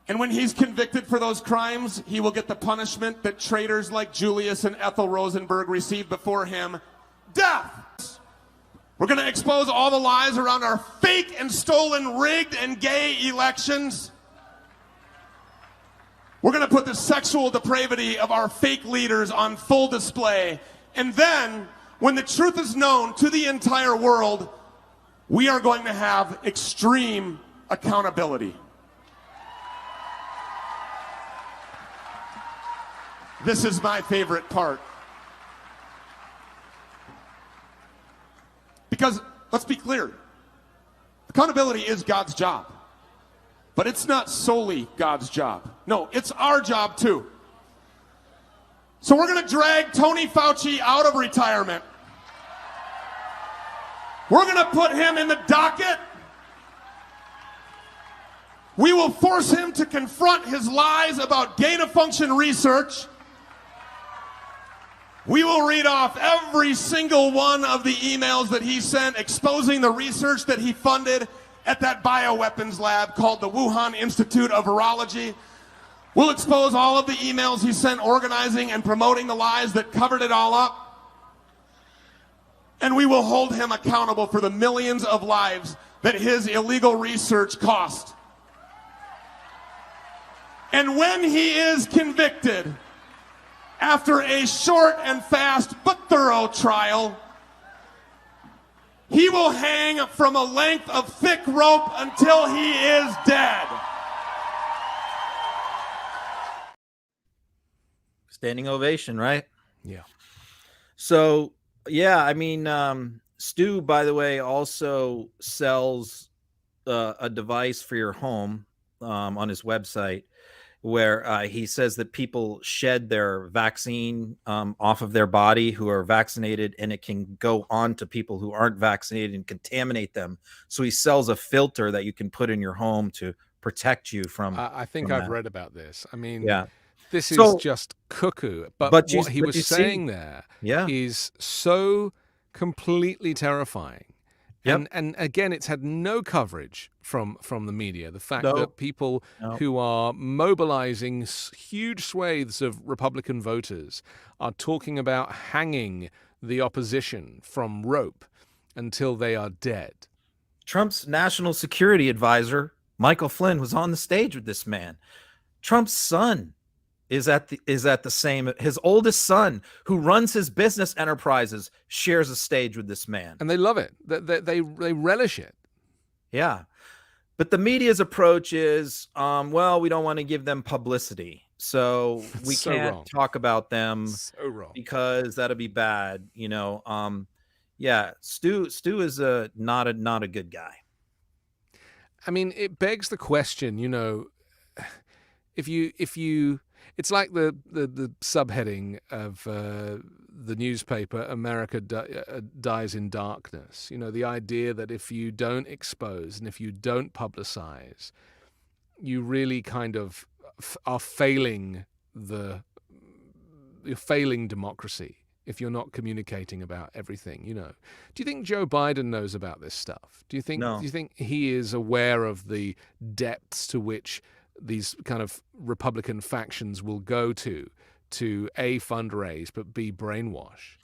And when he's convicted for those crimes, he will get the punishment that traitors like Julius and Ethel Rosenberg received before him: death. We're going to expose all the lies around our fake and stolen, rigged and gay elections. We're going to put the sexual depravity of our fake leaders on full display. And then, when the truth is known to the entire world, we are going to have extreme accountability. This is my favorite part. Because, let's be clear, accountability is God's job. But it's not solely God's job. No, it's our job too. So we're going to drag Tony Fauci out of retirement. We're going to put him in the docket. We will force him to confront his lies about gain-of-function research. We will read off every single one of the emails that he sent exposing the research that he funded at that bioweapons lab called the Wuhan Institute of Virology. We'll expose all of the emails he sent organizing and promoting the lies that covered it all up. And we will hold him accountable for the millions of lives that his illegal research cost. And when he is convicted, after a short and fast but thorough trial, he will hang from a length of thick rope until he is dead. Standing ovation, right? Yeah. So, yeah, I mean, Stu, by the way, also sells a device for your home on his website, where he says that people shed their vaccine off of their body who are vaccinated, and it can go on to people who aren't vaccinated and contaminate them. So he sells a filter that you can put in your home to protect you from. I think I've read about this. I mean, yeah, this is just cuckoo. But what he was saying there is so completely terrifying. Yep. And again, it's had no coverage from the media. The fact that people who are mobilizing huge swathes of Republican voters are talking about hanging the opposition from rope until they are dead. Trump's national security advisor, Michael Flynn, was on the stage with this man. Trump's son is at the same, his oldest son, who runs his business enterprises, shares a stage with this man. And they love it. They relish it. Yeah. But the media's approach is, well, we don't want to give them publicity. So we can't talk about them because that'll be bad. You know, yeah, Stu is not a good guy. I mean, it begs the question, you know, if you it's like the subheading of the newspaper, America Dies in Darkness. You know, the idea that if you don't expose and if you don't publicize, you really kind of are failing you're failing democracy if you're not communicating about everything, you know. Do you think Joe Biden knows about this stuff? Do you think he is aware of the depths to which these kind of Republican factions will go to A, fundraise, but B, brainwash?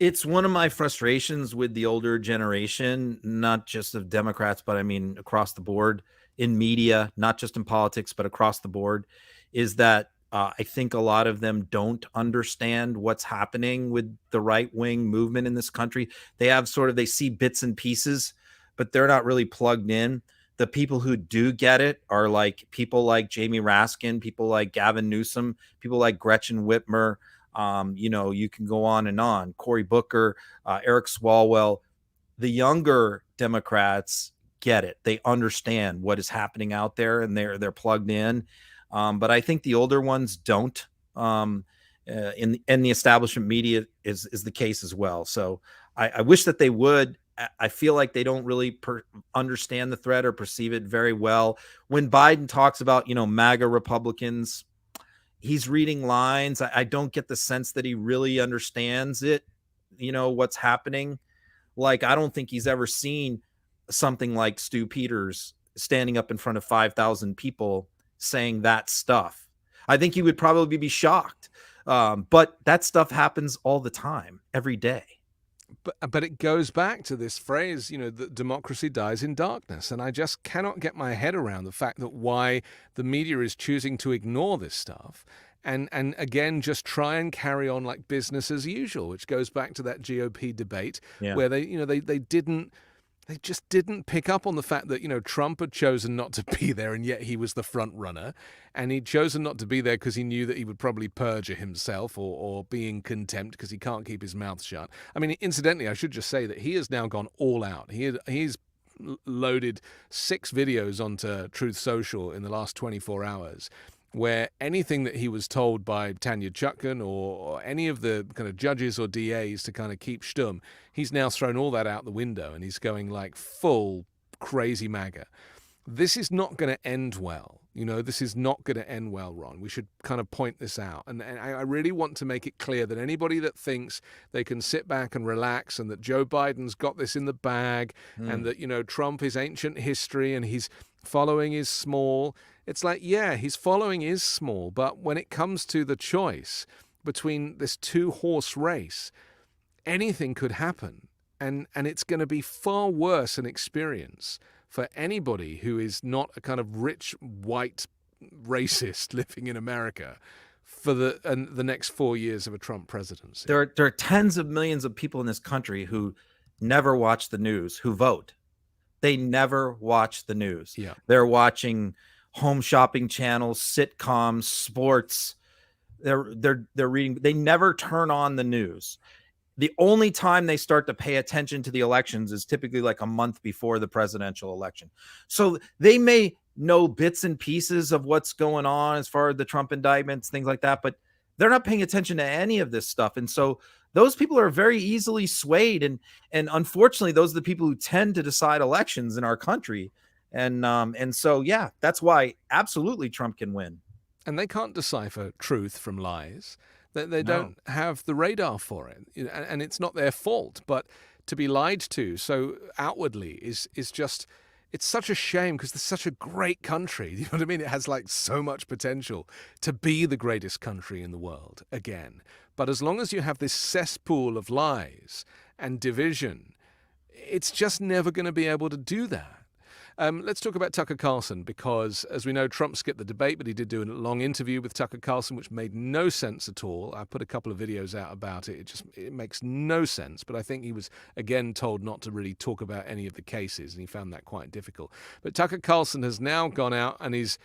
It's one of my frustrations with the older generation, not just of Democrats, but I mean across the board in media, not just in politics, but across the board, is that I think a lot of them don't understand what's happening with the right-wing movement in this country. They see bits and pieces, but they're not really plugged in. The people who do get it are like people like Jamie Raskin, people like Gavin Newsom, people like Gretchen Whitmer. You know, you can go on and on. Cory Booker, Eric Swalwell. The younger Democrats get it. They understand what is happening out there, and they're plugged in. But I think the older ones don't. In the establishment media is the case as well. So I wish that they would. I feel like they don't really understand the threat or perceive it very well. When Biden talks about, you know, MAGA Republicans, he's reading lines. I don't get the sense that he really understands it, what's happening. Like, I don't think he's ever seen something like Stu Peters standing up in front of 5,000 people saying that stuff. I think he would probably be shocked. But that stuff happens all the time, every day. But it goes back to this phrase, that democracy dies in darkness. And I just cannot get my head around the fact that why the media is choosing to ignore this stuff and again, just try and carry on like business as usual, which goes back to that GOP debate where they just didn't pick up on the fact that, Trump had chosen not to be there, and yet he was the front runner. And he'd chosen not to be there because he knew that he would probably perjure himself or be in contempt because he can't keep his mouth shut. I mean, incidentally, I should just say that he has now gone all out. He's loaded 6 videos onto Truth Social in the last 24 hours where anything that he was told by Tanya Chutkan or any of the kind of judges or DAs to kind of keep stum, he's now thrown all that out the window and he's going like full crazy MAGA. This is not going to end well. This is not going to end well, Ron. We should kind of point this out. And I really want to make it clear that anybody that thinks they can sit back and relax and that Joe Biden's got this in the bag and that, Trump is ancient history and his following is small. It's like, yeah, his following is small. But when it comes to the choice between this 2-horse race, anything could happen. And it's going to be far worse an experience for anybody who is not a kind of rich white racist living in America for the next 4 years of a Trump presidency. There are tens of millions of people in this country who never watch the news, who vote. They never watch the news. Yeah. They're watching home shopping channels, sitcoms, sports. They're reading. They never turn on the news. The only time they start to pay attention to the elections is typically like a month before the presidential election. So they may know bits and pieces of what's going on as far as the Trump indictments, things like that, but they're not paying attention to any of this stuff. And so those people are very easily swayed. And unfortunately, those are the people who tend to decide elections in our country. And so, yeah, that's why absolutely Trump can win. And they can't decipher truth from lies. They don't have the radar for it, and it's not their fault. But to be lied to so outwardly is just, it's such a shame because it's such a great country. You know what I mean? It has like so much potential to be the greatest country in the world again. But as long as you have this cesspool of lies and division, it's just never going to be able to do that. Let's talk about Tucker Carlson because, as we know, Trump skipped the debate, but he did do a long interview with Tucker Carlson, which made no sense at all. I put a couple of videos out about it. It makes no sense, but I think he was, again, told not to really talk about any of the cases, and he found that quite difficult. But Tucker Carlson has now gone out and he's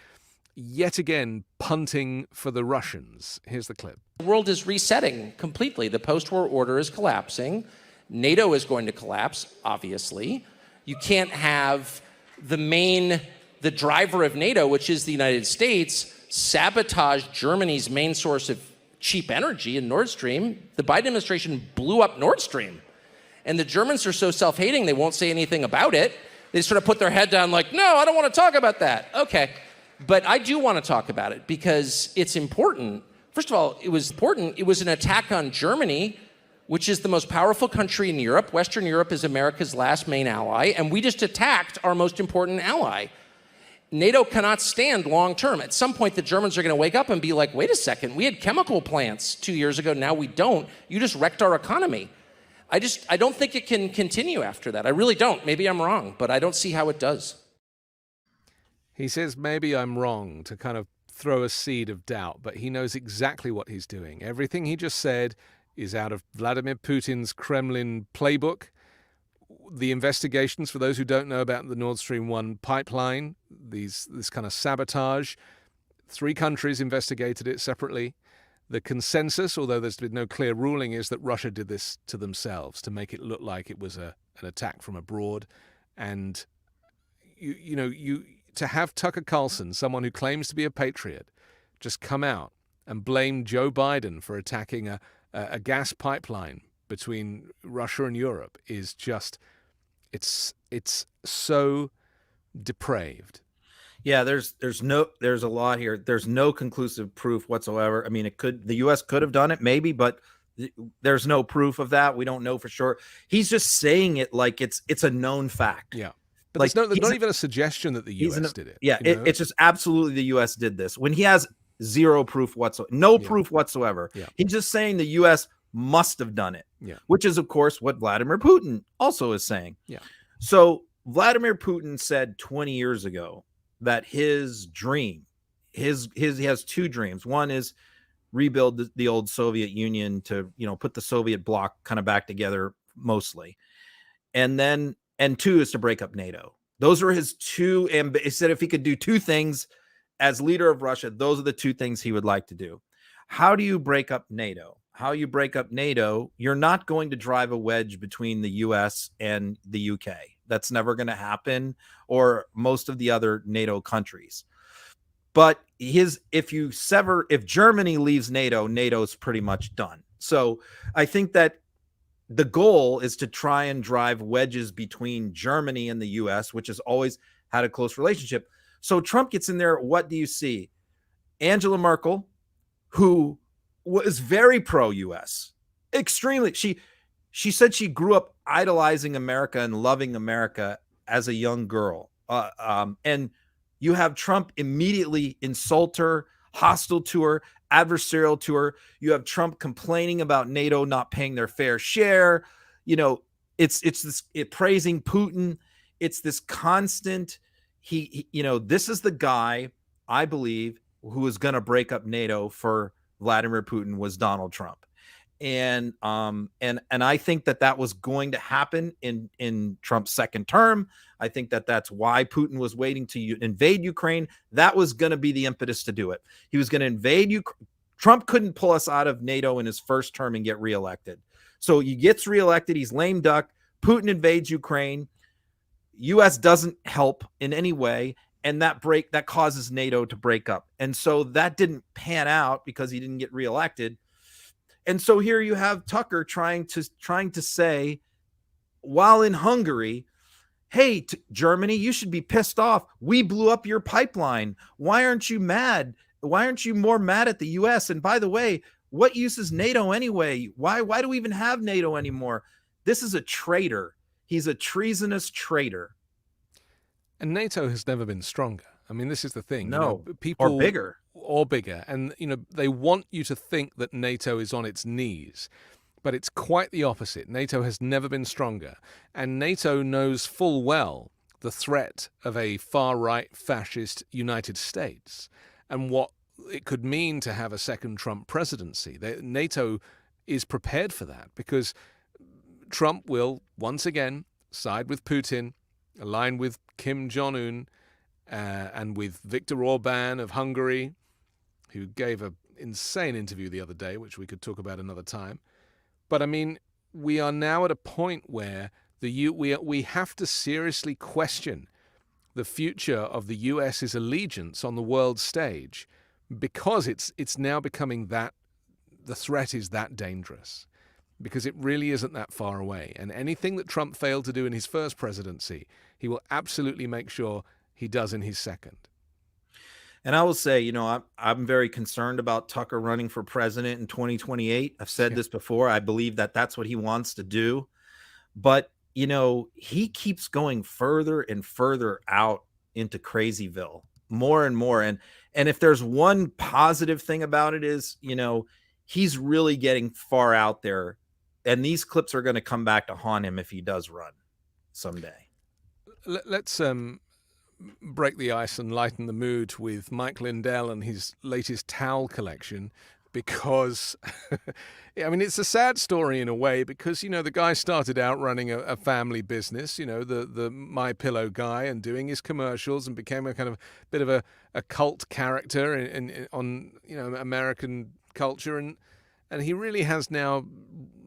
yet again punting for the Russians. Here's the clip. The world is resetting completely. The post-war order is collapsing. NATO is going to collapse, obviously. You can't have the driver of NATO, which is the United States, sabotage Germany's main source of cheap energy in Nord Stream. The Biden administration blew up Nord Stream. And the Germans are so self-hating, they won't say anything about it. They sort of put their head down like, no, I don't want to talk about that. Okay. But I do want to talk about it because it's important. First of all, it was important. It was an attack on Germany, which is the most powerful country in Europe. Western Europe is America's last main ally, and we just attacked our most important ally. NATO cannot stand long term. At some point, the Germans are going to wake up and be like, wait a second, we had chemical plants 2 years ago, now we don't. You just wrecked our economy. I don't think it can continue after that. I really don't. Maybe I'm wrong, but I don't see how it does. He says, maybe I'm wrong, to kind of throw a seed of doubt, but he knows exactly what he's doing. Everything he just said is out of Vladimir Putin's Kremlin playbook. The investigations, for those who don't know about the Nord Stream 1 pipeline, this kind of sabotage, 3 countries investigated it separately. The consensus, although there's been no clear ruling, is that Russia did this to themselves to make it look like it was an attack from abroad. And to have Tucker Carlson, someone who claims to be a patriot, just come out and blame Joe Biden for attacking a gas pipeline between Russia and Europe is just, it's so depraved. Yeah, there's a lot here. There's no conclusive proof whatsoever. I mean, the U.S. could have done it maybe, but there's no proof of that. We don't know for sure. He's just saying it like it's a known fact. Yeah. But Like, there's not even a suggestion that the U.S. did it. Yeah, you know? it's just absolutely the U.S. did this when he has zero proof whatsoever, no proof whatsoever. Yeah. He's just saying the U.S. must have done it, Yeah. which is, of course, what Vladimir Putin also is saying. Yeah. So Vladimir Putin said 20 years ago that his dream, he has two dreams. One is rebuild the old Soviet Union to, put the Soviet bloc kind of back together mostly. And two is to break up NATO. Those are his two. He said if he could do two things as leader of Russia, those are the two things he would like to do. How do you break up NATO? How you break up NATO, you're not going to drive a wedge between the US and the UK. That's never going to happen, or most of the other NATO countries. But if Germany leaves NATO, NATO's pretty much done. So I think that the goal is to try and drive wedges between Germany and the US, which has always had a close relationship. So Trump gets in there. What do you see? Angela Merkel, who was very pro-US, extremely. She said she grew up idolizing America and loving America as a young girl. And you have Trump immediately insult her, hostile to her, adversarial to her. You have Trump complaining about NATO not paying their fair share. It's this praising Putin. It's this constant. This is the guy, I believe, who is going to break up NATO for Vladimir Putin was Donald Trump. And I think that was going to happen in Trump's second term. I think that's why Putin was waiting to invade Ukraine. That was going to be the impetus to do it. He was going to invade Ukraine. Trump couldn't pull us out of NATO in his first term and get reelected. So he gets reelected. He's lame duck. Putin invades Ukraine. U.S. doesn't help in any way. And that causes NATO to break up. And so that didn't pan out because he didn't get reelected. And so here you have Tucker trying to say, while in Hungary, hey, Germany, you should be pissed off. We blew up your pipeline. Why aren't you mad? Why aren't you more mad at the U.S.? And by the way, what use is NATO anyway? Why do we even have NATO anymore? This is a traitor. He's a treasonous traitor. And NATO has never been stronger. I mean, this is the thing. No, people or bigger. Or bigger. And, they want you to think that NATO is on its knees. But it's quite the opposite. NATO has never been stronger. And NATO knows full well the threat of a far-right fascist United States and what it could mean to have a second Trump presidency. NATO is prepared for that because Trump will, once again, side with Putin, align with Kim Jong-un, and with Viktor Orban of Hungary, who gave an insane interview the other day, which we could talk about another time. But I mean, we are now at a point where we have to seriously question the future of the US's allegiance on the world stage, because it's now becoming that the threat is that dangerous, because it really isn't that far away. And anything that Trump failed to do in his first presidency, he will absolutely make sure he does in his second. And I will say, I'm very concerned about Tucker running for president in 2028. I've said this before. I believe that that's what he wants to do. But, he keeps going further and further out into Crazyville, more and more. And if there's one positive thing about it is, he's really getting far out there. And these clips are going to come back to haunt him if he does run someday. Let's break the ice and lighten the mood with Mike Lindell and his latest towel collection, because I mean, it's a sad story in a way, because the guy started out running a family business, the My Pillow guy, and doing his commercials, and became a kind of bit of a cult character on American culture, and he really has now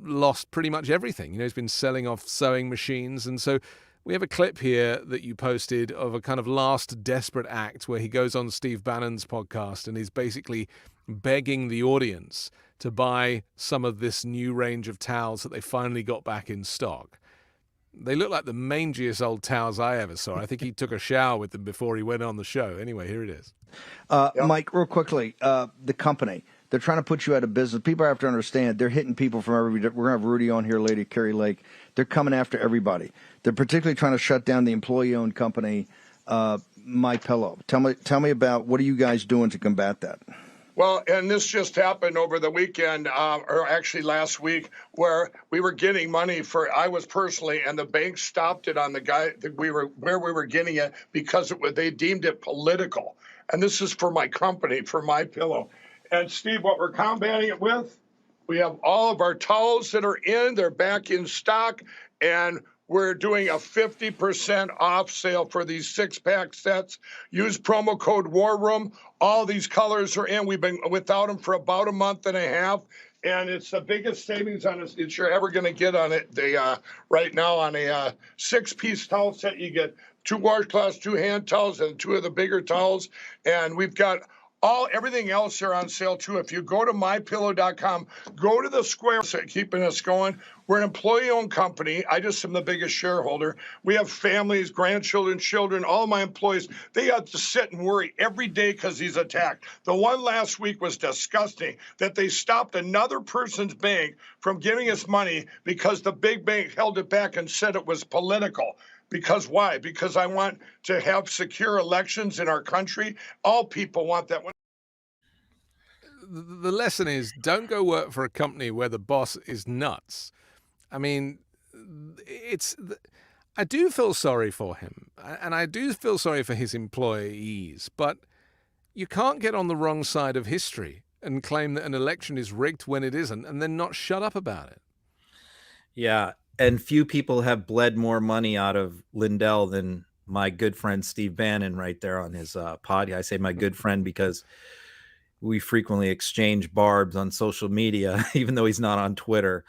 lost pretty much everything. He's been selling off sewing machines, and so we have a clip here that you posted of a kind of last desperate act where he goes on Steve Bannon's podcast and is basically begging the audience to buy some of this new range of towels that they finally got back in stock. They look like the mangiest old towels I ever saw. I think he took a shower with them before he went on the show. Anyway, here it is. Mike, real quickly, the company, they're trying to put you out of business. People have to understand they're hitting people from every. We're going to have Rudy on here later, Kerry Lake. They're coming after everybody. They're particularly trying to shut down the employee-owned company, MyPillow. Tell me about what are you guys doing to combat that? Well, and this just happened over the weekend, or actually last week, where we were getting money I was personally, and the bank stopped it on the guy that where we were getting it because they deemed it political. And this is for my company, for MyPillow. And Steve, what we're combating it with, we have all of our towels that are they're back in stock, and we're doing a 50% off sale for these 6-pack sets. Use promo code War Room. All these colors are in. We've been without them for about a month and a half, and it's the biggest savings on it that you're ever going to get on it. Right now on a 6-piece towel set, you get 2 washcloths, 2 hand towels, and 2 of the bigger towels. And we've got everything else are on sale too. If you go to mypillow.com, go to the square, keeping us going. We're an employee-owned company. I just am the biggest shareholder. We have families, grandchildren, children, all my employees. They have to sit and worry every day because he's attacked. The one last week was disgusting, that they stopped another person's bank from giving us money because the big bank held it back and said it was political. Because why? Because I want to have secure elections in our country. All people want that. The lesson is, don't go work for a company where the boss is nuts. I mean, I do feel sorry for him, and I do feel sorry for his employees, but you can't get on the wrong side of history and claim that an election is rigged when it isn't, and then not shut up about it. Yeah. And few people have bled more money out of Lindell than my good friend Steve Bannon right there on his pod. I say my good friend because we frequently exchange barbs on social media, even though he's not on Twitter.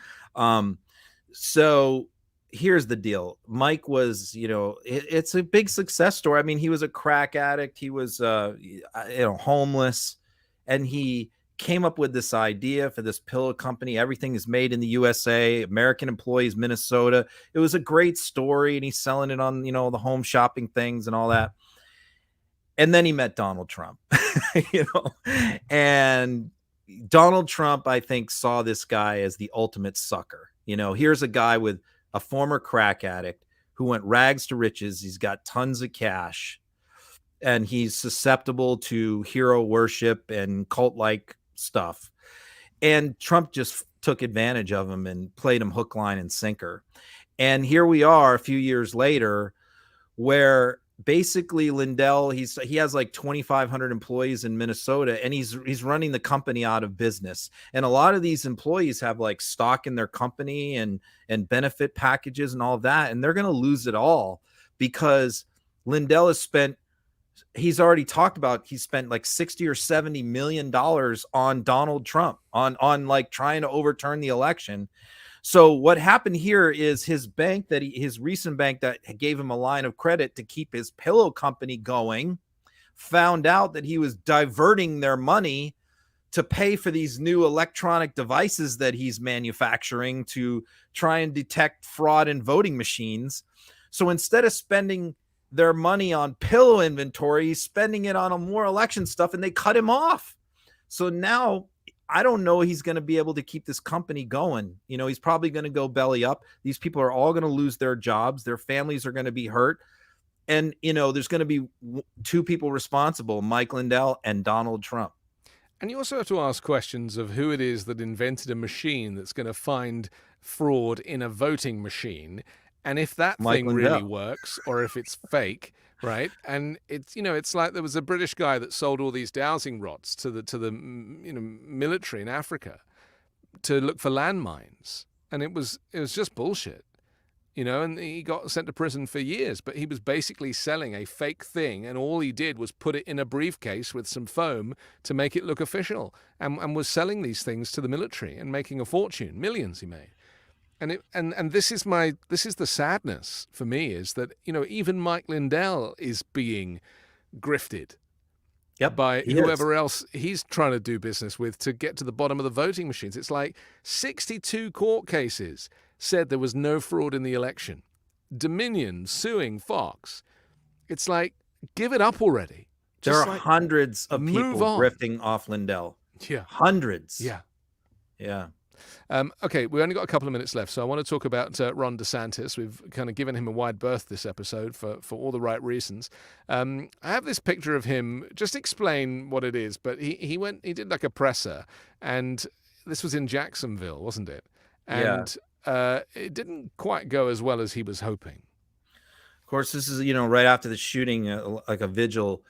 So here's the deal. Mike was, it's a big success story. I mean, he was a crack addict. He was, homeless, and he came up with this idea for this pillow company. Everything is made in the USA, American employees, Minnesota. It was a great story, and he's selling it on, the home shopping things and all that. And then he met Donald Trump, and Donald Trump, I think, saw this guy as the ultimate sucker. Here's a guy with a former crack addict who went rags to riches. He's got tons of cash, and he's susceptible to hero worship and cult-like stuff. And Trump just took advantage of him and played him hook, line, and sinker. And here we are a few years later, where basically Lindell, he has like 2,500 employees in Minnesota, and he's running the company out of business. And a lot of these employees have like stock in their company and benefit packages and all of that. And they're going to lose it all because Lindell he's already talked about, he spent like $60 or $70 million on Donald Trump on like trying to overturn the election. So what happened here is his recent bank that gave him a line of credit to keep his pillow company going, found out that he was diverting their money to pay for these new electronic devices that he's manufacturing to try and detect fraud in voting machines. So instead of spending their money on pillow inventory, he's spending it on more election stuff, and they cut him off. So now I don't know he's going to be able to keep this company going. He's probably going to go belly up. These people are all going to lose their jobs. Their families are going to be hurt. And, there's going to be 2 people responsible, Mike Lindell and Donald Trump. And you also have to ask questions of who it is that invented a machine that's going to find fraud in a voting machine, and if that thing really works or if it's fake, right? And it's it's like there was a British guy that sold all these dowsing rods to the military in Africa to look for landmines, and it was just bullshit, and he got sent to prison for years. But he was basically selling a fake thing, and all he did was put it in a briefcase with some foam to make it look official, and was selling these things to the military and making a fortune, millions he made. And this is the sadness for me, is that even Mike Lindell is being grifted by whoever else he's trying to do business with to get to the bottom of the voting machines. It's like 62 court cases said there was no fraud in the election, Dominion suing Fox. It's like, give it up already. There Just are like, hundreds of move people on. grifting off Lindell. Yeah. Hundreds. Yeah. Yeah. Okay, we only got a couple of minutes left, so I want to talk about Ron DeSantis. We've kind of given him a wide berth this episode for all the right reasons. I have this picture of him. Just explain what it is. But he did like a presser, and this was in Jacksonville, wasn't it? And it didn't quite go as well as he was hoping. Of course, this is, right after the shooting, like a vigil.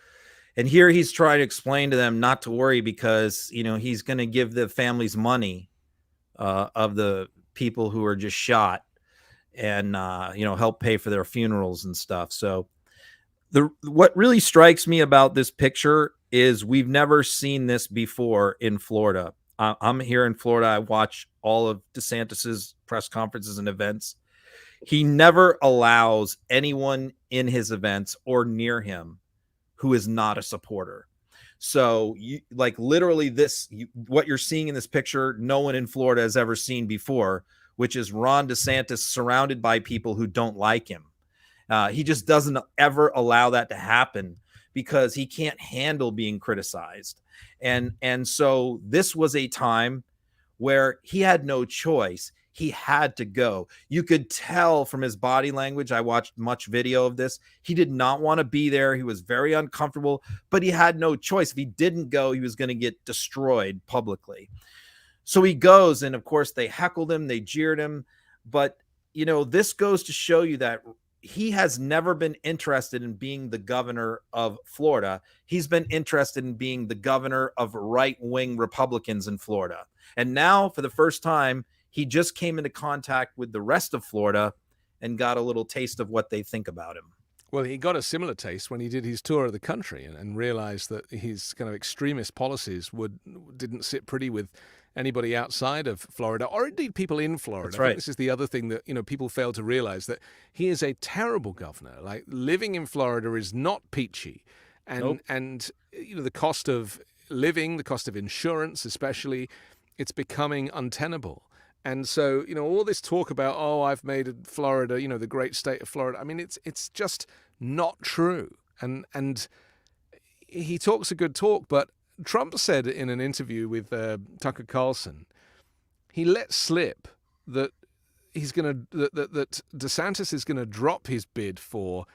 And here he's trying to explain to them not to worry because, he's going to give the families money of the people who are just shot and, help pay for their funerals and stuff. So what really strikes me about this picture is we've never seen this before in Florida. I'm here in Florida. I watch all of DeSantis's press conferences and events. He never allows anyone in his events or near him who is not a supporter. So literally what you're seeing in this picture, no one in Florida has ever seen before, which is Ron DeSantis surrounded by people who don't like him. He just doesn't ever allow that to happen because he can't handle being criticized. And so this was a time where he had no choice. He had to go. You could tell from his body language. I watched much video of this. He did not want to be there. He was very uncomfortable, but he had no choice. If he didn't go, he was going to get destroyed publicly. So he goes, and of course they heckled him, they jeered him. But, this goes to show you that he has never been interested in being the governor of Florida. He's been interested in being the governor of right-wing Republicans in Florida. And now, for the first time, he just came into contact with the rest of Florida and got a little taste of what they think about him. Well, he got a similar taste when he did his tour of the country and realized that his kind of extremist policies didn't sit pretty with anybody outside of Florida, or indeed people in Florida. That's right. I think this is the other thing that people fail to realize, that he is a terrible governor. Like, living in Florida is not peachy, and the cost of living, the cost of insurance, especially, it's becoming untenable. And so, all this talk about, I've made Florida, the great state of Florida. I mean, it's just not true. And he talks a good talk, but Trump said in an interview with Tucker Carlson, he let slip that that DeSantis is gonna drop his bid for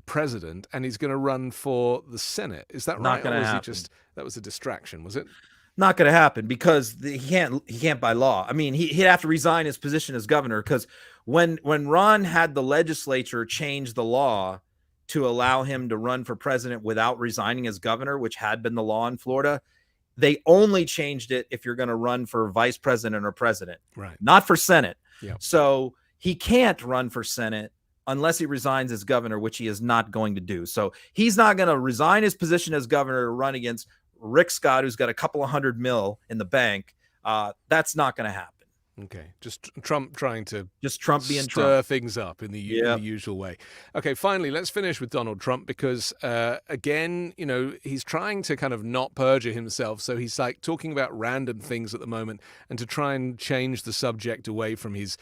president, and he's gonna run for the Senate. Is that Not right? gonna Or was happen. that was a distraction? Was it? Not going to happen because he can't by law. I mean, he'd have to resign his position as governor, because when Ron had the legislature change the law to allow him to run for president without resigning as governor, which had been the law in Florida, they only changed it if you're going to run for vice president or president, Right. not for Senate. Yeah. So he can't run for Senate unless he resigns as governor, which he is not going to do. So he's not going to resign his position as governor to run against Rick Scott, who's got a couple of $100 million in the bank. That's not going to happen. Okay, just Trump trying to Trump being stir Trump. things up in the usual way. Okay, finally, let's finish with Donald Trump, because again, he's trying to kind of not perjure himself. So he's like talking about random things at the moment, and to try and change the subject away from his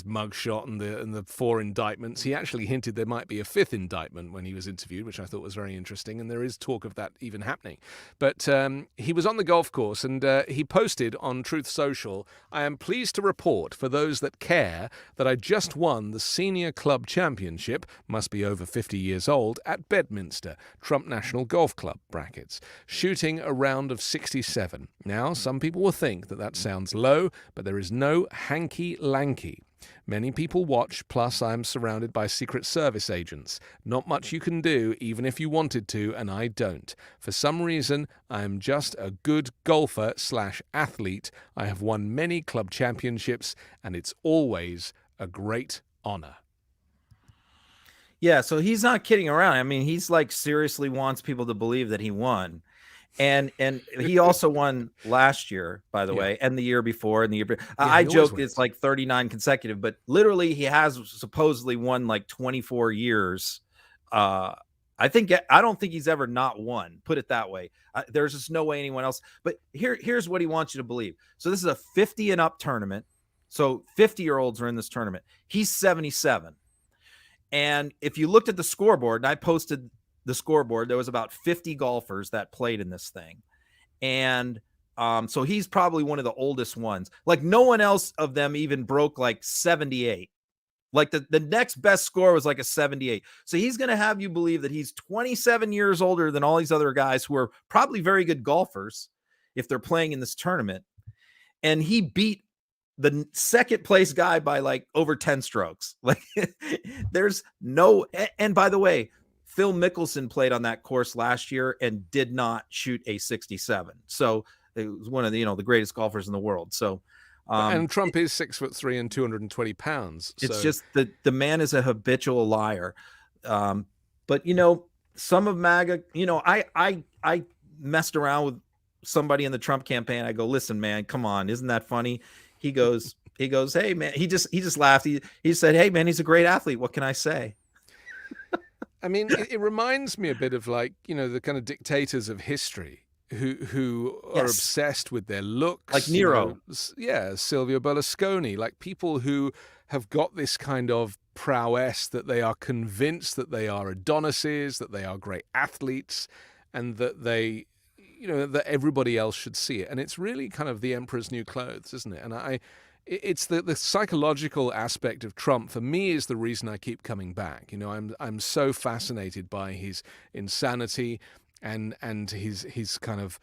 mugshot and the 4 indictments. He actually hinted there might be a 5th indictment when he was interviewed, which I thought was very interesting, and there is talk of that even happening. But he was on the golf course, and he posted on Truth Social, "I am pleased to report, for those that care, that I just won the Senior Club Championship, must be over 50 years old, at Bedminster, Trump National Golf Club, brackets, shooting a round of 67. Now, some people will think that sounds low, but there is no hanky-lanky. Many people watch, plus I'm surrounded by Secret Service agents. Not much you can do, even if you wanted to, and I don't. For some reason, I am just a good golfer/athlete. I have won many club championships, and it's always a great honor." Yeah, so he's not kidding around. I mean, he's like seriously wants people to believe that he won. And he also won last year, by the way, and the year before, and the year. I joke it's like 39 consecutive, but literally he has supposedly won like 24 years. I don't think he's ever not won. Put it that way. There's just no way anyone else. But here's what he wants you to believe. So this is a 50 and up tournament. So 50-year-olds are in this tournament. He's 77. And if you looked at the scoreboard, and I posted the scoreboard, there was about 50 golfers that played in this thing. And so he's probably one of the oldest ones. Like no one else of them even broke like 78. Like the next best score was like a 78. So he's going to have you believe that he's 27 years older than all these other guys who are probably very good golfers if they're playing in this tournament. And he beat the second place guy by like over 10 strokes. Like there's no, and by the way, Phil Mickelson played on that course last year and did not shoot a 67. So it was one of the, the greatest golfers in the world. So, and Trump is 6'3" and 220 pounds. So. It's just the man is a habitual liar. But some of MAGA, I messed around with somebody in the Trump campaign. I go, listen, man, come on. Isn't that funny? He goes, hey man, he just laughed. He said, hey man, he's a great athlete. What can I say? I mean, it reminds me a bit of like, the kind of dictators of history who are obsessed with their looks. Like Nero. Silvio Berlusconi, like people who have got this kind of prowess that they are convinced that they are Adonises, that they are great athletes, and that they, that everybody else should see it. And it's really kind of the emperor's new clothes, isn't it? And it's the psychological aspect of Trump for me is the reason I keep coming back. I'm so fascinated by his insanity and his kind of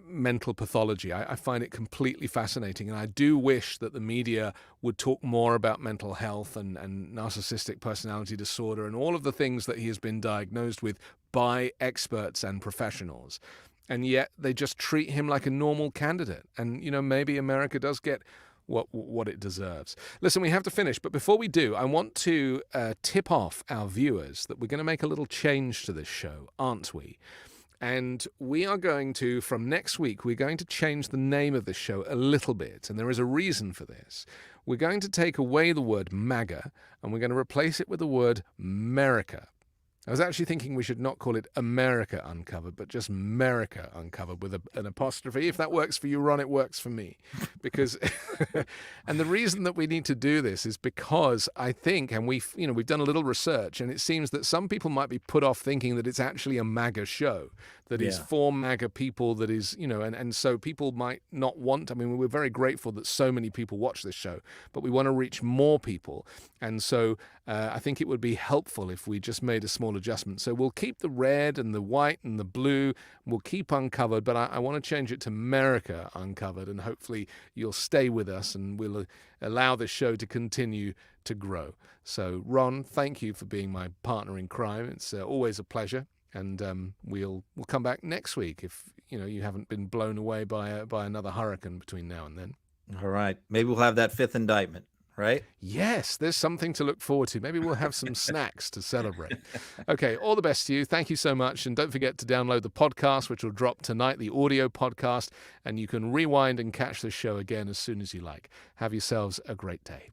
mental pathology. I find it completely fascinating, and I do wish that the media would talk more about mental health and narcissistic personality disorder and all of the things that he has been diagnosed with by experts and professionals. And yet they just treat him like a normal candidate. And, maybe America does get what it deserves. Listen, we have to finish, but before we do, I want to tip off our viewers that we're going to make a little change to this show, aren't we? And we are going to, from next week, we're going to change the name of this show a little bit, and there is a reason for this. We're going to take away the word MAGA, and we're going to replace it with the word America. I was actually thinking we should not call it America Uncovered, but just America Uncovered with an apostrophe. If that works for you, Ron, it works for me. Because, and the reason that we need to do this is because I think, and we've done a little research, and it seems that some people might be put off thinking that it's actually a MAGA show, that is for MAGA people, that is, and so people might not want, we're very grateful that so many people watch this show, but we want to reach more people. And so I think it would be helpful if we just made a small adjustment. So we'll keep the red and the white and the blue. We'll keep Uncovered, but I want to change it to America Uncovered, and hopefully you'll stay with us and we'll allow this show to continue to grow. So Ron, thank you for being my partner in crime. It's always a pleasure, and we'll come back next week if you haven't been blown away by another hurricane between now and then. All right, maybe we'll have that fifth indictment. Right? Yes, there's something to look forward to. Maybe we'll have some snacks to celebrate. Okay, all the best to you. Thank you so much. And don't forget to download the podcast, which will drop tonight, the audio podcast, and you can rewind and catch the show again as soon as you like. Have yourselves a great day.